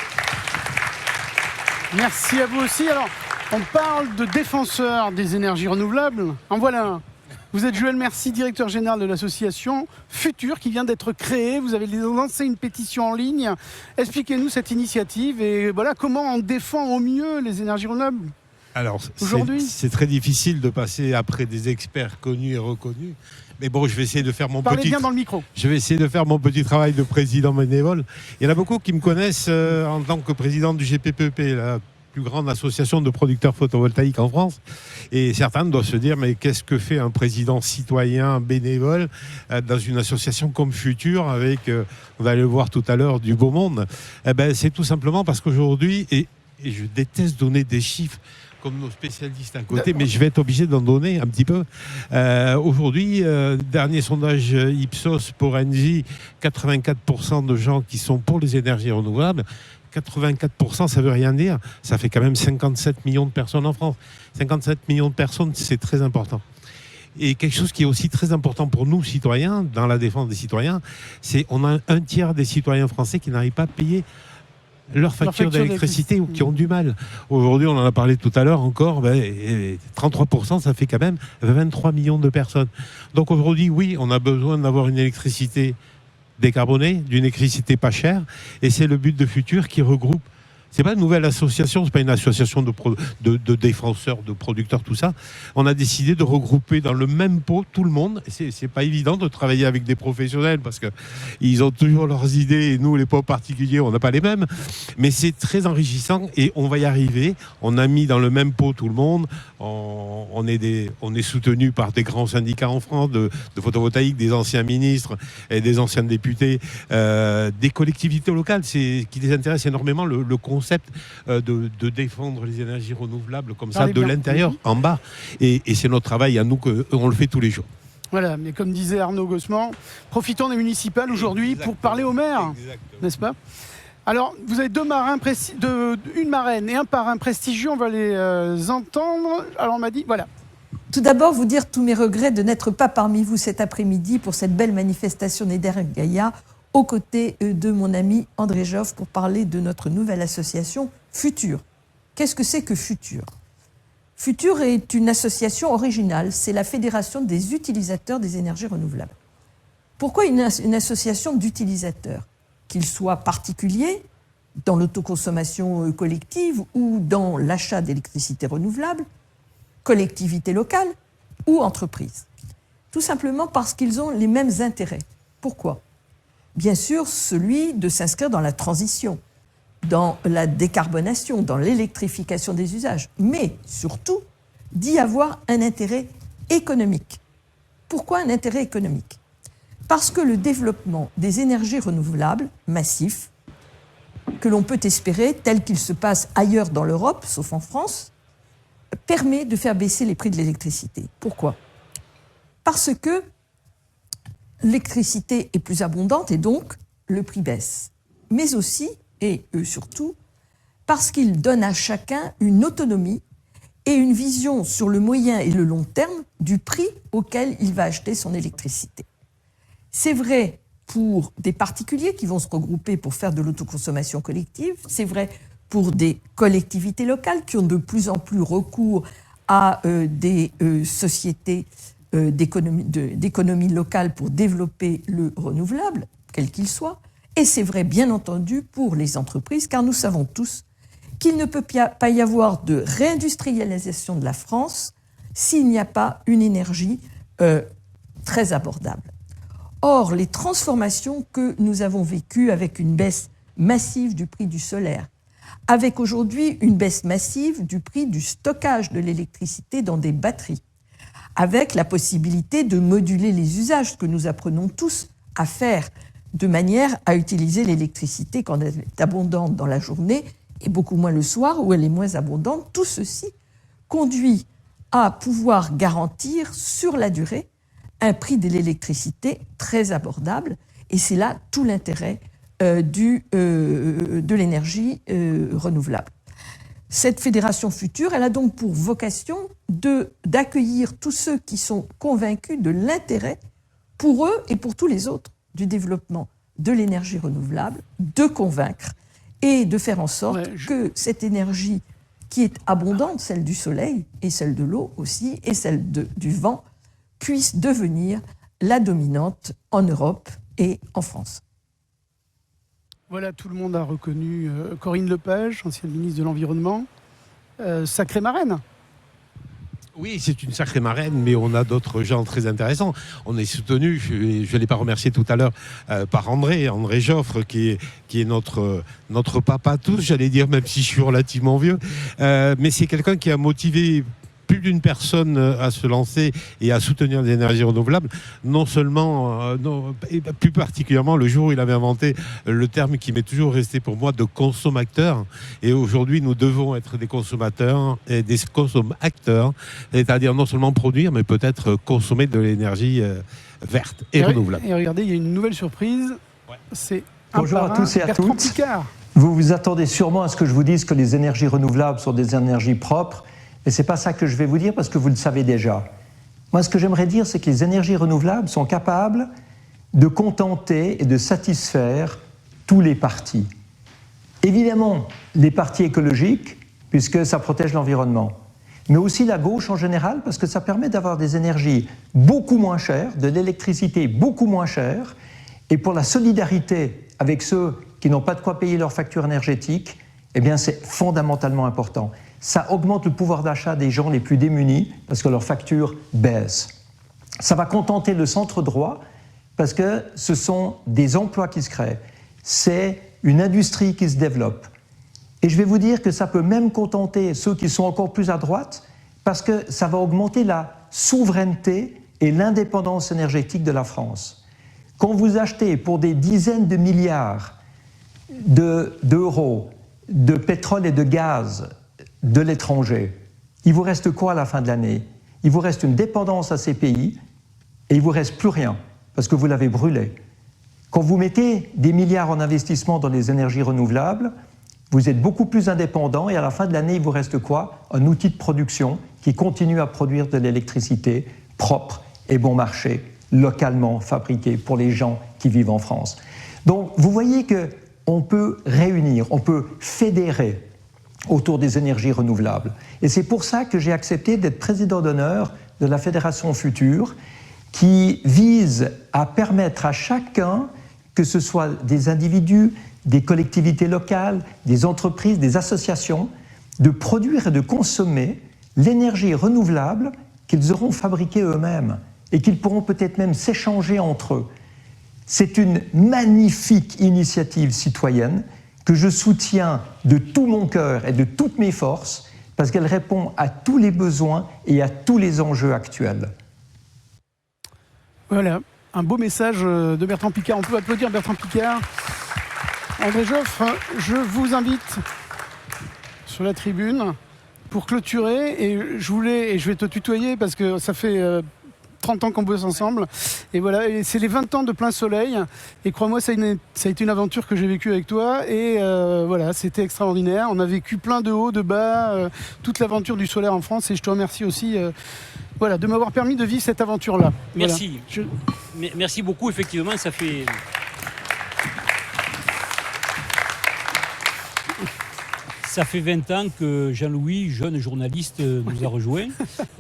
Merci à vous aussi. Alors, on parle de défenseurs des énergies renouvelables. En voilà un. Vous êtes Joël Mercier, directeur général de l'association Futur qui vient d'être créée. Vous avez lancé une pétition en ligne. Expliquez-nous cette initiative et voilà comment on défend au mieux les énergies renouvelables. Alors, aujourd'hui, c'est très difficile de passer après des experts connus et reconnus. Mais bon, je vais essayer de faire mon Parlez bien dans le micro. Je vais essayer de faire mon petit travail de président bénévole. Il y en a beaucoup qui me connaissent en tant que président du GPPP, la plus grande association de producteurs photovoltaïques en France. Et certains doivent se dire, mais qu'est-ce que fait un président citoyen bénévole dans une association comme Futur avec, on va le voir tout à l'heure, du beau monde? C'est tout simplement parce qu'aujourd'hui, et je déteste donner des chiffres comme nos spécialistes à côté, mais je vais être obligé d'en donner un petit peu. Aujourd'hui, dernier sondage Ipsos pour Engie, 84% de gens qui sont pour les énergies renouvelables. 84%, ça veut rien dire. Ça fait quand même 57 millions de personnes en France. 57 millions de personnes, c'est très important. Et quelque chose qui est aussi très important pour nous, citoyens, dans la défense des citoyens, c'est on a un tiers des citoyens français qui n'arrivent pas à payer leur facture d'électricité ou qui ont du mal. Aujourd'hui, on en a parlé tout à l'heure encore, 33%, ça fait quand même 23 millions de personnes. Donc aujourd'hui, oui, on a besoin d'avoir une électricité décarbonée, d'une électricité pas chère, et c'est le but de Futur qui regroupe. C'est pas une nouvelle association, c'est pas une association de défenseurs, de producteurs, tout ça. On a décidé de regrouper dans le même pot tout le monde. C'est pas évident de travailler avec des professionnels parce que ils ont toujours leurs idées et nous, les pauvres particuliers, on n'a pas les mêmes. Mais c'est très enrichissant et on va y arriver. On a mis dans le même pot tout le monde. On est soutenu par des grands syndicats en France de photovoltaïque, des anciens ministres et des anciens députés, des collectivités locales. C'est qui les intéresse énormément le concept de défendre les énergies renouvelables comme ça, de l'intérieur en bas. Et c'est notre travail à nous, qu'on le fait tous les jours. Voilà, mais comme disait Arnaud Gossement, profitons des municipales aujourd'hui pour parler aux maires, n'est-ce pas? Alors, vous avez une marraine et un parrain prestigieux, on va les entendre. Alors, on m'a dit, voilà. Tout d'abord, vous dire tous mes regrets de n'être pas parmi vous cet après-midi pour cette belle manifestation Neder Gaïa, aux côtés de mon ami André Joffre pour parler de notre nouvelle association Futur. Qu'est-ce que c'est que Futur? Futur est une association originale, c'est la Fédération des utilisateurs des énergies renouvelables. Pourquoi une association d'utilisateurs? Qu'ils soient particuliers, dans l'autoconsommation collective ou dans l'achat d'électricité renouvelable, collectivités locales ou entreprises. Tout simplement parce qu'ils ont les mêmes intérêts. Pourquoi? Bien sûr, celui de s'inscrire dans la transition, dans la décarbonation, dans l'électrification des usages, mais surtout d'y avoir un intérêt économique. Pourquoi un intérêt économique? Parce que le développement des énergies renouvelables massifs, que l'on peut espérer, tel qu'il se passe ailleurs dans l'Europe, sauf en France, permet de faire baisser les prix de l'électricité. Pourquoi? Parce que l'électricité est plus abondante et donc le prix baisse. Mais aussi, et surtout, parce qu'il donne à chacun une autonomie et une vision sur le moyen et le long terme du prix auquel il va acheter son électricité. C'est vrai pour des particuliers qui vont se regrouper pour faire de l'autoconsommation collective, c'est vrai pour des collectivités locales qui ont de plus en plus recours à des sociétés d'économie locale pour développer le renouvelable, quel qu'il soit. Et c'est vrai, bien entendu, pour les entreprises, car nous savons tous qu'il ne peut pas y avoir de réindustrialisation de la France s'il n'y a pas une énergie très abordable. Or, les transformations que nous avons vécues avec une baisse massive du prix du solaire, avec aujourd'hui une baisse massive du prix du stockage de l'électricité dans des batteries, avec la possibilité de moduler les usages, ce que nous apprenons tous à faire, de manière à utiliser l'électricité quand elle est abondante dans la journée et beaucoup moins le soir où elle est moins abondante. Tout ceci conduit à pouvoir garantir sur la durée un prix de l'électricité très abordable. Et c'est là tout l'intérêt de l'énergie renouvelable. Cette fédération Futur, elle a donc pour vocation d'accueillir tous ceux qui sont convaincus de l'intérêt pour eux et pour tous les autres du développement de l'énergie renouvelable, de convaincre et de faire en sorte que cette énergie qui est abondante, celle du soleil et celle de l'eau aussi, et celle du vent, puisse devenir la dominante en Europe et en France. Voilà, tout le monde a reconnu Corinne Lepage, ancienne ministre de l'Environnement. Sacrée marraine. Oui, c'est une sacrée marraine, mais on a d'autres gens très intéressants. On est soutenu, je ne l'ai pas remercié tout à l'heure, par André Joffre, qui est notre papa tous, j'allais dire, même si je suis relativement vieux. Mais c'est quelqu'un qui a motivé plus d'une personne à se lancer et à soutenir les énergies renouvelables, non seulement, et plus particulièrement le jour où il avait inventé le terme qui m'est toujours resté pour moi de consommateur. Et aujourd'hui, nous devons être des consommateurs et des consommateurs, c'est-à-dire non seulement produire, mais peut-être consommer de l'énergie verte et renouvelable. Et regardez, il y a une nouvelle surprise. Ouais. C'est bonjour à tous et à Bertrand toutes. Piccard. Vous vous attendez sûrement à ce que je vous dise que les énergies renouvelables sont des énergies propres. Mais ce n'est pas ça que je vais vous dire parce que vous le savez déjà. Moi, ce que j'aimerais dire, c'est que les énergies renouvelables sont capables de contenter et de satisfaire tous les partis. Évidemment, les partis écologiques, puisque ça protège l'environnement, mais aussi la gauche en général, parce que ça permet d'avoir des énergies beaucoup moins chères, de l'électricité beaucoup moins chère, et pour la solidarité avec ceux qui n'ont pas de quoi payer leur facture énergétique, eh bien, c'est fondamentalement important. Ça augmente le pouvoir d'achat des gens les plus démunis parce que leurs factures baissent. Ça va contenter le centre droit parce que ce sont des emplois qui se créent. C'est une industrie qui se développe. Et je vais vous dire que ça peut même contenter ceux qui sont encore plus à droite parce que ça va augmenter la souveraineté et l'indépendance énergétique de la France. Quand vous achetez pour des dizaines de milliards d'euros de pétrole et de gaz de l'étranger, il vous reste quoi à la fin de l'année? Il vous reste une dépendance à ces pays et il vous reste plus rien parce que vous l'avez brûlé. Quand vous mettez des milliards en investissement dans les énergies renouvelables, vous êtes beaucoup plus indépendant et à la fin de l'année, il vous reste quoi? Un outil de production qui continue à produire de l'électricité propre et bon marché, localement fabriquée pour les gens qui vivent en France. Donc vous voyez qu'on peut réunir, on peut fédérer autour des énergies renouvelables. Et c'est pour ça que j'ai accepté d'être président d'honneur de la Fédération Future, qui vise à permettre à chacun, que ce soit des individus, des collectivités locales, des entreprises, des associations, de produire et de consommer l'énergie renouvelable qu'ils auront fabriquée eux-mêmes et qu'ils pourront peut-être même s'échanger entre eux. C'est une magnifique initiative citoyenne que je soutiens de tout mon cœur et de toutes mes forces, parce qu'elle répond à tous les besoins et à tous les enjeux actuels. Voilà, un beau message de Bertrand Piccard. On peut applaudir Bertrand Piccard. André Joffre, je vous invite sur la tribune pour clôturer. Et je vais te tutoyer parce que ça fait 30 ans qu'on bosse ensemble. Et voilà, et c'est les 20 ans de plein soleil. Et crois-moi, ça a été une aventure que j'ai vécue avec toi. Et voilà, c'était extraordinaire. On a vécu plein de hauts, de bas, toute l'aventure du solaire en France. Et je te remercie aussi voilà, de m'avoir permis de vivre cette aventure-là. Merci. Voilà. Merci beaucoup, effectivement, ça fait... Ça fait 20 ans que Jean-Louis, jeune journaliste, nous a rejoints.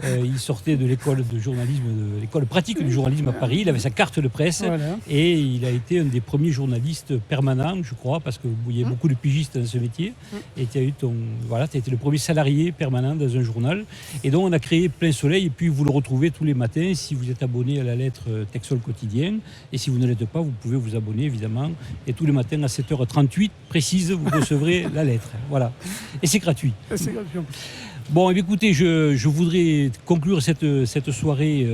Il sortait de l'école de journalisme, de l'école pratique du journalisme à Paris. Il avait sa carte de presse et il a été un des premiers journalistes permanents, je crois, parce qu'il y a beaucoup de pigistes dans ce métier. Et tu as été le premier salarié permanent dans un journal. Et donc on a créé Plein Soleil et puis vous le retrouvez tous les matins si vous êtes abonné à la lettre Texol quotidien. Et si vous ne l'êtes pas, vous pouvez vous abonner évidemment. Et tous les matins à 7h38 précise, vous recevrez la lettre. Voilà. Et c'est gratuit. C'est gratuit. Bon, écoutez, je voudrais conclure cette soirée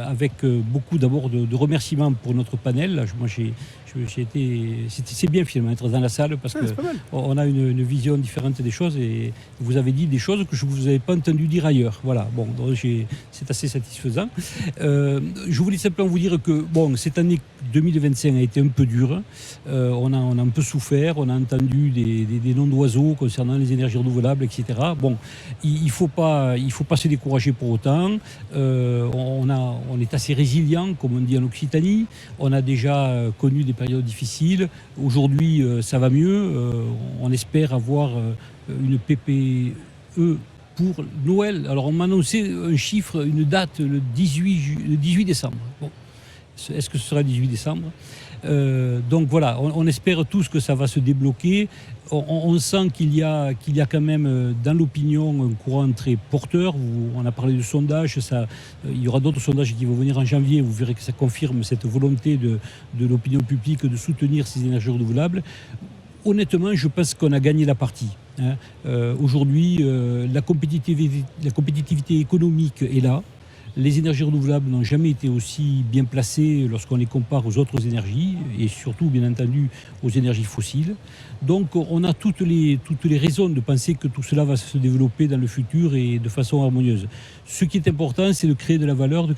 avec beaucoup d'abord de remerciements pour notre panel. Moi, c'est bien finalement d'être dans la salle parce qu'on a une vision différente des choses et vous avez dit des choses que je ne vous avais pas entendu dire ailleurs. Voilà, bon, donc c'est assez satisfaisant. Je voulais simplement vous dire que bon, cette année 2025 a été un peu dure. On a un peu souffert, on a entendu des noms d'oiseaux concernant les énergies renouvelables, etc. Bon, il faut pas se décourager pour autant. On est assez résilient, comme on dit en Occitanie. On a déjà connu des périodes difficiles. Aujourd'hui, ça va mieux. On espère avoir une PPE pour Noël. Alors on m'a annoncé un chiffre, une date, le 18 décembre. Bon. Est-ce que ce sera le 18 décembre ? Donc voilà, on espère tous que ça va se débloquer. On sent qu'il y a quand même dans l'opinion un courant très porteur. On a parlé de sondages, il y aura d'autres sondages qui vont venir en janvier. Vous verrez que ça confirme cette volonté de l'opinion publique de soutenir ces énergies renouvelables. Honnêtement, je pense qu'on a gagné la partie. Aujourd'hui, la compétitivité économique est là. Les énergies renouvelables n'ont jamais été aussi bien placées lorsqu'on les compare aux autres énergies et surtout, bien entendu, aux énergies fossiles. Donc, on a toutes les raisons de penser que tout cela va se développer dans le futur et de façon harmonieuse. Ce qui est important, c'est de créer de la valeur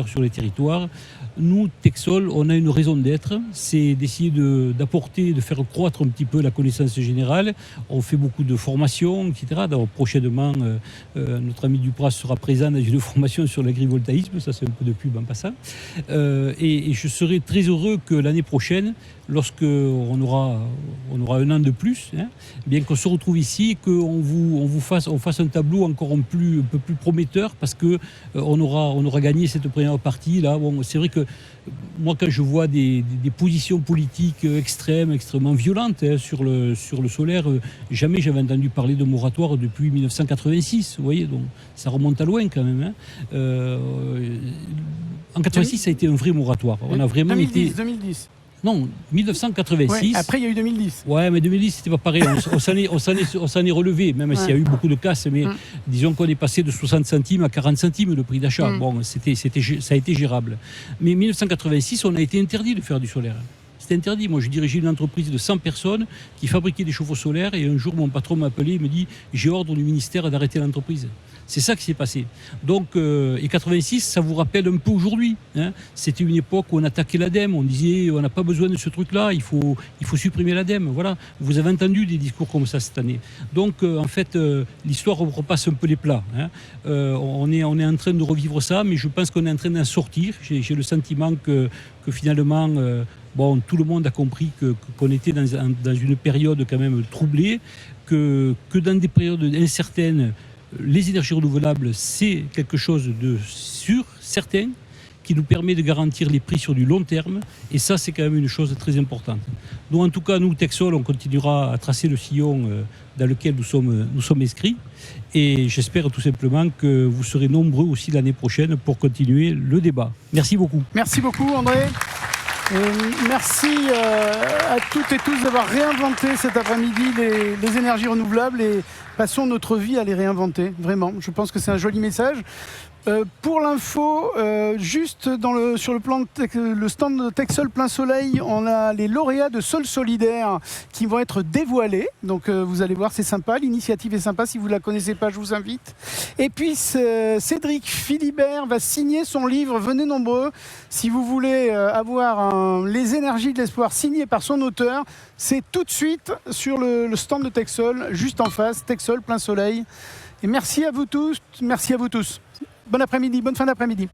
sur les territoires. Nous, Texol, on a une raison d'être, c'est d'essayer d'apporter, de faire croître un petit peu la connaissance générale. On fait beaucoup de formations, etc. Donc, prochainement, notre ami Dupras sera présent dans une formation sur l'agrivoltaïsme, ça c'est un peu de pub en passant. Et je serai très heureux que l'année prochaine, lorsqu'on aura un an de plus, bien qu'on se retrouve ici et qu'on fasse un tableau encore un peu plus prometteur parce qu'on aura gagné cette première partie. Là, bon, c'est vrai que moi, quand je vois des positions politiques extrêmement violentes sur le solaire, jamais j'avais entendu parler de moratoire depuis 1986. Vous voyez, donc ça remonte à loin quand même. En 86, ça a été un vrai moratoire. On a vraiment 2010. Non, 1986. Ouais, après, il y a eu 2010. Ouais, mais 2010, c'était pas pareil. On s'en est relevé, même s'il y a eu beaucoup de casses. Mais disons qu'on est passé de 60 centimes à 40 centimes le prix d'achat. Bon, ça a été gérable. Mais 1986, on a été interdit de faire du solaire. C'était interdit. Moi, je dirigeais une entreprise de 100 personnes qui fabriquait des chauffe-eau solaires. Et un jour, mon patron m'a appelé et me dit « J'ai ordre du ministère d'arrêter l'entreprise ». C'est ça qui s'est passé. Donc, et 86, ça vous rappelle un peu aujourd'hui. C'était une époque où on attaquait l'ADEME. On disait on n'a pas besoin de ce truc-là, il faut supprimer l'ADEME. Voilà. Vous avez entendu des discours comme ça cette année. Donc, en fait, l'histoire repasse un peu les plats. On est en train de revivre ça, mais je pense qu'on est en train d'en sortir. J'ai le sentiment que finalement, tout le monde a compris qu'on était dans une période quand même troublée, que dans des périodes incertaines, les énergies renouvelables, c'est quelque chose de sûr, certain, qui nous permet de garantir les prix sur du long terme. Et ça, c'est quand même une chose très importante. Donc, en tout cas, nous, Texol, on continuera à tracer le sillon dans lequel nous sommes inscrits. Et j'espère tout simplement que vous serez nombreux aussi l'année prochaine pour continuer le débat. Merci beaucoup. Merci beaucoup, André. Merci à toutes et tous d'avoir réinventé cet après-midi les énergies renouvelables et passons notre vie à les réinventer, vraiment. Je pense que c'est un joli message. Pour l'info, juste sur le stand de Texol Plein Soleil, on a les lauréats de Sol Solidaire qui vont être dévoilés. Donc vous allez voir, c'est sympa, l'initiative est sympa. Si vous ne la connaissez pas, je vous invite. Et puis Cédric Philibert va signer son livre. Venez nombreux. Si vous voulez avoir Les énergies de l'espoir signé par son auteur, c'est tout de suite sur le stand de Texol, juste en face, Texol Plein Soleil. Et merci à vous tous. Bon après-midi, bonne fin d'après-midi.